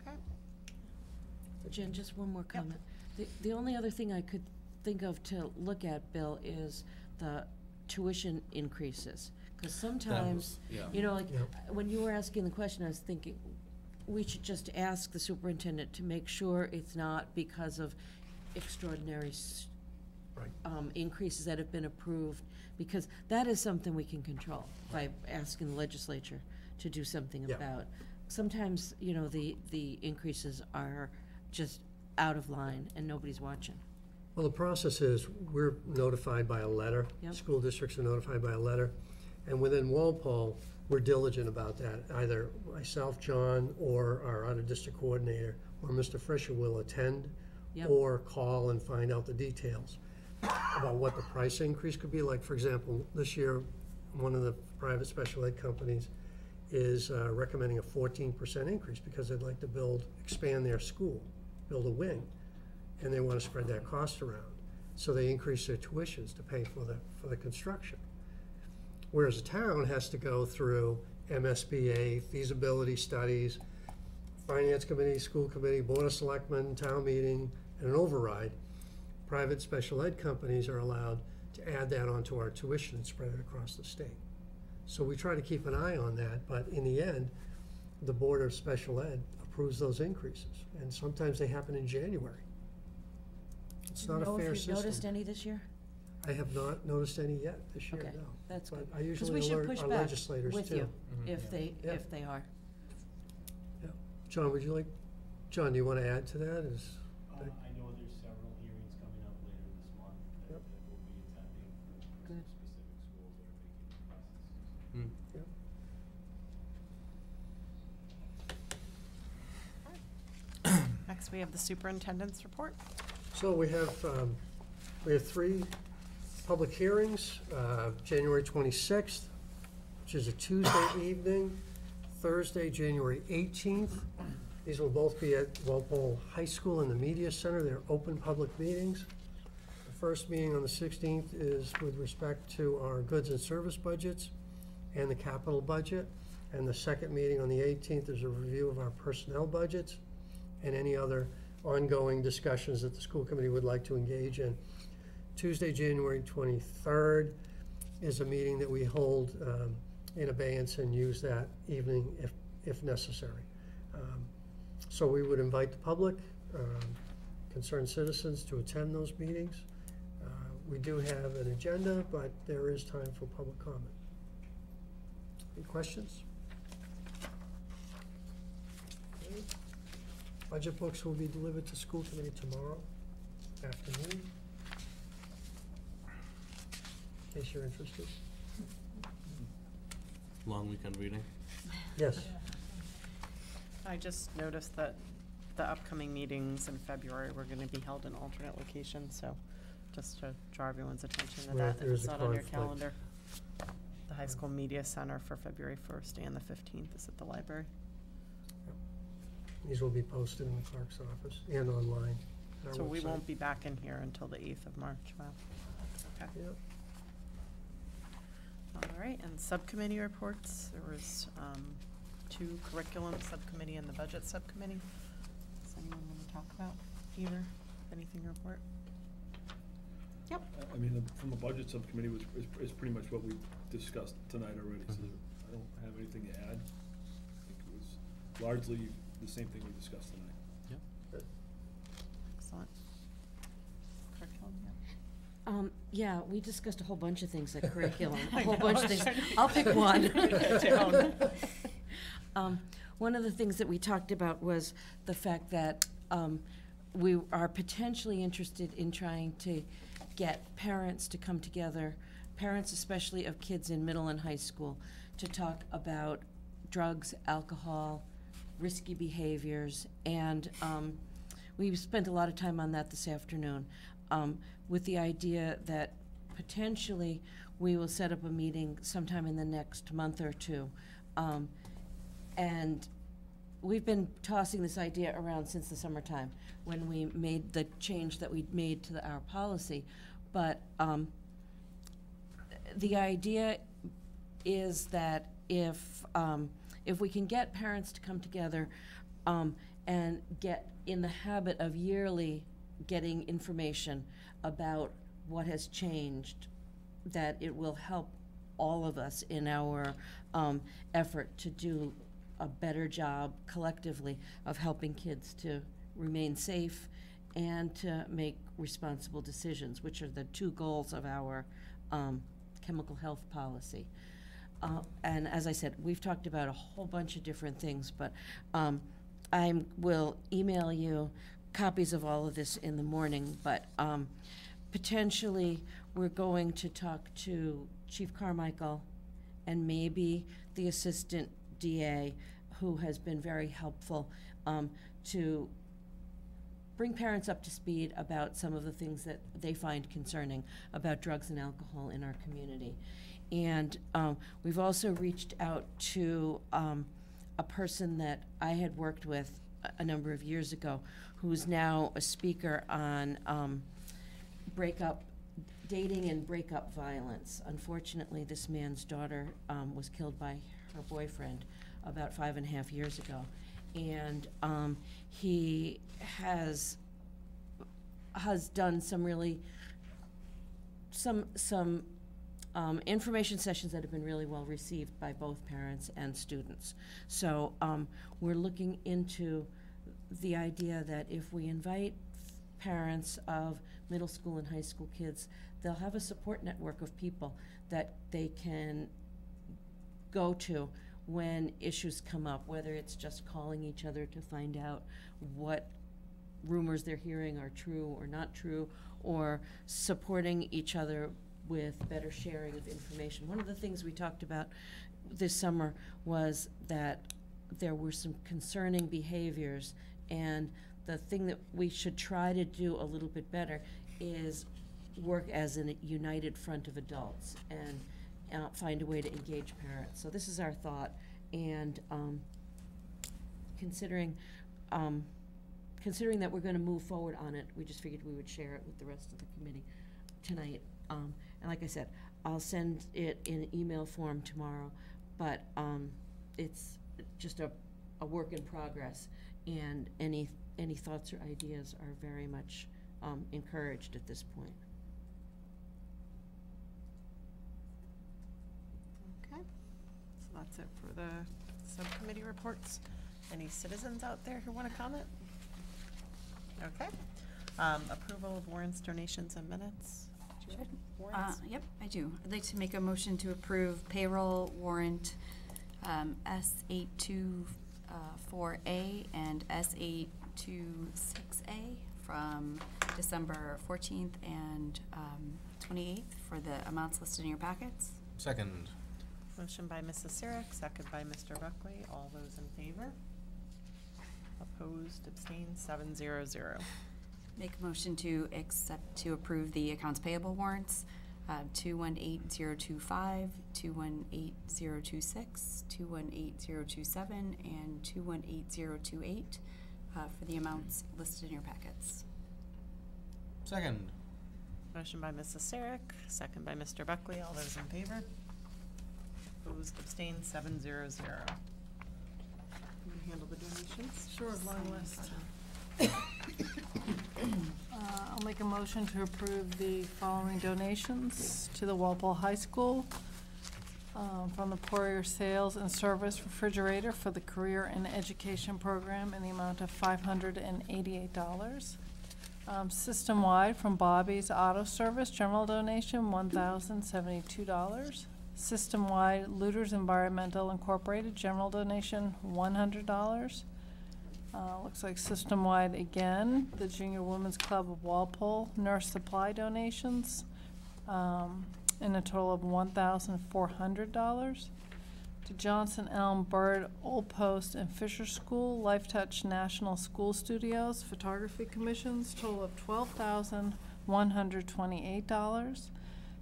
Okay. Jen, just one more comment. The only other thing I could think of to look at, Bill, is the tuition increases. Because sometimes, yeah. you know, like, Yeah. when you were asking the question, I was thinking, we should just ask the superintendent to make sure it's not because of extraordinary Right. increases that have been approved, because that is something we can control by asking the legislature to do something Yeah. about. Sometimes, you know, the increases are just out of line and nobody's watching. Well, the process is, we're notified by a letter. Yep. School districts are notified by a letter. And within Walpole, we're diligent about that. Either myself, John, or our out-of-district coordinator, or Mr. Fisher will attend Yep. or call and find out the details about what the price increase could be. Like, for example, this year, one of the private special ed companies is recommending a 14% increase because they'd like to expand their school, build a wing, and they want to spread that cost around. So they increase their tuitions to pay for the construction. Whereas a town has to go through MSBA, feasibility studies, finance committee, school committee, board of selectmen, town meeting, and an override. Private special ed companies are allowed to add that onto our tuition and spread it across the state. So we try to keep an eye on that, but in the end, the Board of Special Ed approves those increases, and sometimes they happen in January. It's not a fair If you've noticed system. any this year? I have not noticed any yet this year, Okay, no. that's But good. I 'Cause usually we should alert push our back legislators with too. you Mhm. if Yeah. they are. John, John, do you want to add to that? I know there's several hearings coming up later this month that Yep. we'll be attending for Good. specific schools that are making the process. Next, we have the superintendent's report. So we have 3 public hearings, January 26th, which is a Tuesday evening, Thursday, January 18th. These will both be at Walpole High School in the Media Center. They're open public meetings. The first meeting on the 16th is with respect to our goods and service budgets and the capital budget. And the second meeting on the 18th is a review of our personnel budgets and any other ongoing discussions that the school committee would like to engage in. Tuesday, January 23rd is a meeting that we hold in abeyance and use that evening if necessary. So we would invite the public, concerned citizens to attend those meetings. We do have an agenda, but there is time for public comment. Any questions? Okay. Budget books will be delivered to school committee tomorrow afternoon, in case you're interested. Long weekend reading. Yes. I just noticed that the upcoming meetings in February were gonna be held in alternate locations, so just to draw everyone's attention to Right, that, if there's it's a not on your conflict. calendar. The High School Media Center for February 1st and the 15th is at the library. These will be posted in the clerk's office and online. on our So we website. won't be back in here until the 8th of March, wow. Okay. Yep. All right, and subcommittee reports, there was, 2 curriculum subcommittee and the budget subcommittee. Does anyone want to talk about either, anything to report? Yep. I mean, from the budget subcommittee is pretty much what we discussed tonight already, so I don't have anything to add. I think it was largely the same thing we discussed tonight. Excellent. Curriculum, yeah. Yeah, we discussed a whole bunch of things at curriculum, I a whole know, bunch I of was things. trying to- I'll pick one. Write it down. One of the things that we talked about was the fact that we are potentially interested in trying to get parents to come together, parents especially of kids in middle and high school, to talk about drugs, alcohol, risky behaviors, and we've spent a lot of time on that this afternoon, with the idea that potentially we will set up a meeting sometime in the next month or two. And we've been tossing this idea around since the summertime, when we made the change that we made to our policy. But the idea is that if we can get parents to come together and get in the habit of yearly getting information about what has changed, that it will help all of us in our effort to do a better job collectively of helping kids to remain safe and to make responsible decisions, which are the 2 goals of our chemical health policy. And as I said, we've talked about a whole bunch of different things, but I will email you copies of all of this in the morning, but potentially we're going to talk to Chief Carmichael and maybe the Assistant DA, who has been very helpful to bring parents up to speed about some of the things that they find concerning about drugs and alcohol in our community. And we've also reached out to a person that I had worked with a number of years ago, who's now a speaker on dating and breakup violence. Unfortunately, this man's daughter was killed by her boyfriend about 5.5 years ago. And he has done some really, some information sessions that have been really well received by both parents and students. So we're looking into the idea that if we invite parents of middle school and high school kids, they'll have a support network of people that they can go to when issues come up, whether it's just calling each other to find out what rumors they're hearing are true or not true, or supporting each other with better sharing of information. One of the things we talked about this summer was that there were some concerning behaviors, and the thing that we should try to do a little bit better is work as a united front of adults and find a way to engage parents. So this is our thought, and considering that we're going to move forward on it, we just figured we would share it with the rest of the committee. tonight. And like I said, I'll send it in email form tomorrow, but it's just a work in progress, and any thoughts or ideas are very much encouraged at this point. Okay, so that's it for the subcommittee reports. Any citizens out there who want to comment? Okay. Approval of warrants, donations, and minutes. Do you have warrants? Yep, I do. I'd like to make a motion to approve payroll warrant S824A and S826A from December 14th and 28th for the amounts listed in your packets. Second. Motion by Mrs. Sarek, second by Mr. Buckley. All those in favor? Opposed, abstained, 700. Make a motion to approve the accounts payable warrants, 218025, 218026, 218027, and 218028 for the amounts listed in your packets. Second. Motion by Mrs. Sarek, second by Mr. Buckley. All those in favor? Opposed, abstained, 700. Can you handle the donations? Sure, long list. I'll make a motion to approve the following donations to the Walpole High School from the Poirier Sales and Service Refrigerator for the Career and Education Program in the amount of $588. System-wide from Bobby's Auto Service, general donation, $1,072. System-wide Looters Environmental Incorporated, general donation, $100. Looks like system-wide again, the Junior Women's Club of Walpole, nurse supply donations, in a total of $1,400. To Johnson Elm Bird, Old Post, and Fisher School, Life Touch National School Studios, photography commissions, total of $12,128.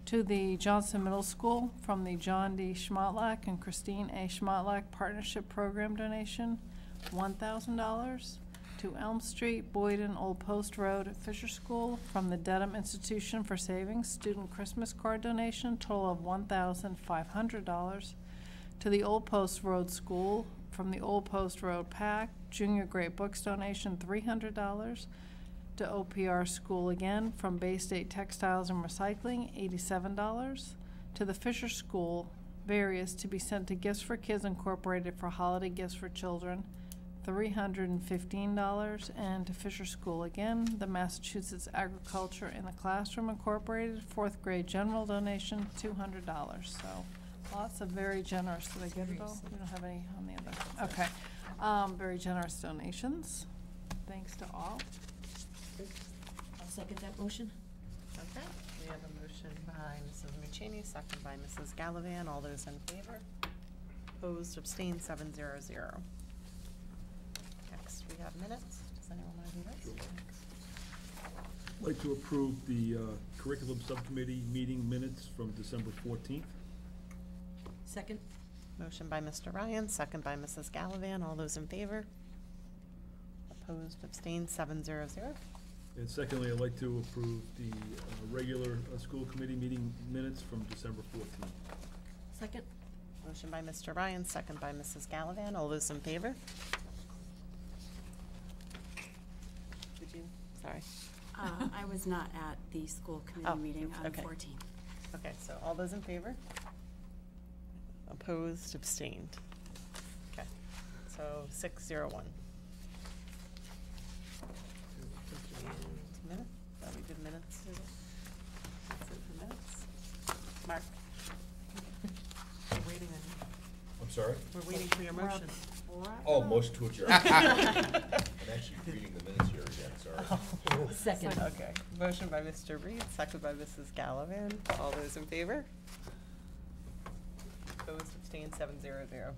To the Johnson Middle School, from the John D. Schmotlack and Christine A. Schmotlack Partnership Program donation, $1,000. To Elm Street, Boyden, Old Post Road, Fisher School, from the Dedham Institution for Savings, student Christmas card donation, total of $1,500. To the Old Post Road School, from the Old Post Road PAC, junior grade books donation, $300. To OPR School again, from Bay State Textiles and Recycling, $87. To the Fisher School, various to be sent to Gifts for Kids Incorporated for holiday gifts for children, $315. And to Fisher School again, the Massachusetts Agriculture in the Classroom Incorporated, 4th grade general donation, $200. So lots of very generous. Did I get it all? We don't have any on the other. Okay. Very generous donations. Thanks to all. I'll second that motion. Okay, we have a motion by Mrs. Muchaney, second by Mrs. Gallivan. All those in favor? Opposed, abstained, 700. Next, we have minutes. Does anyone want to do this? I'd like to approve the curriculum subcommittee meeting minutes from December 14th. Second. Motion by Mr. Ryan, second by Mrs. Gallivan. All those in favor? Opposed, abstained, 700. And secondly, I'd like to approve the regular school committee meeting minutes from December 14th. Second. Motion by Mr. Ryan, second by Mrs. Gallivan. All those in favor? Did you? Sorry. I was not at the school Oh, committee meeting on okay. 14th. Okay, so all those in favor? Opposed, abstained. Okay, so 601. Minutes? Thought we did minutes. That's it for minutes. Mark? We're waiting on you. I'm sorry? We're waiting for your motion. Oh, motion to adjourn. I'm actually reading the minutes here again, sorry. Second. Okay, motion by Mr. Reed, second by Mrs. Gallivan. All those in favor? Opposed, abstained, 700.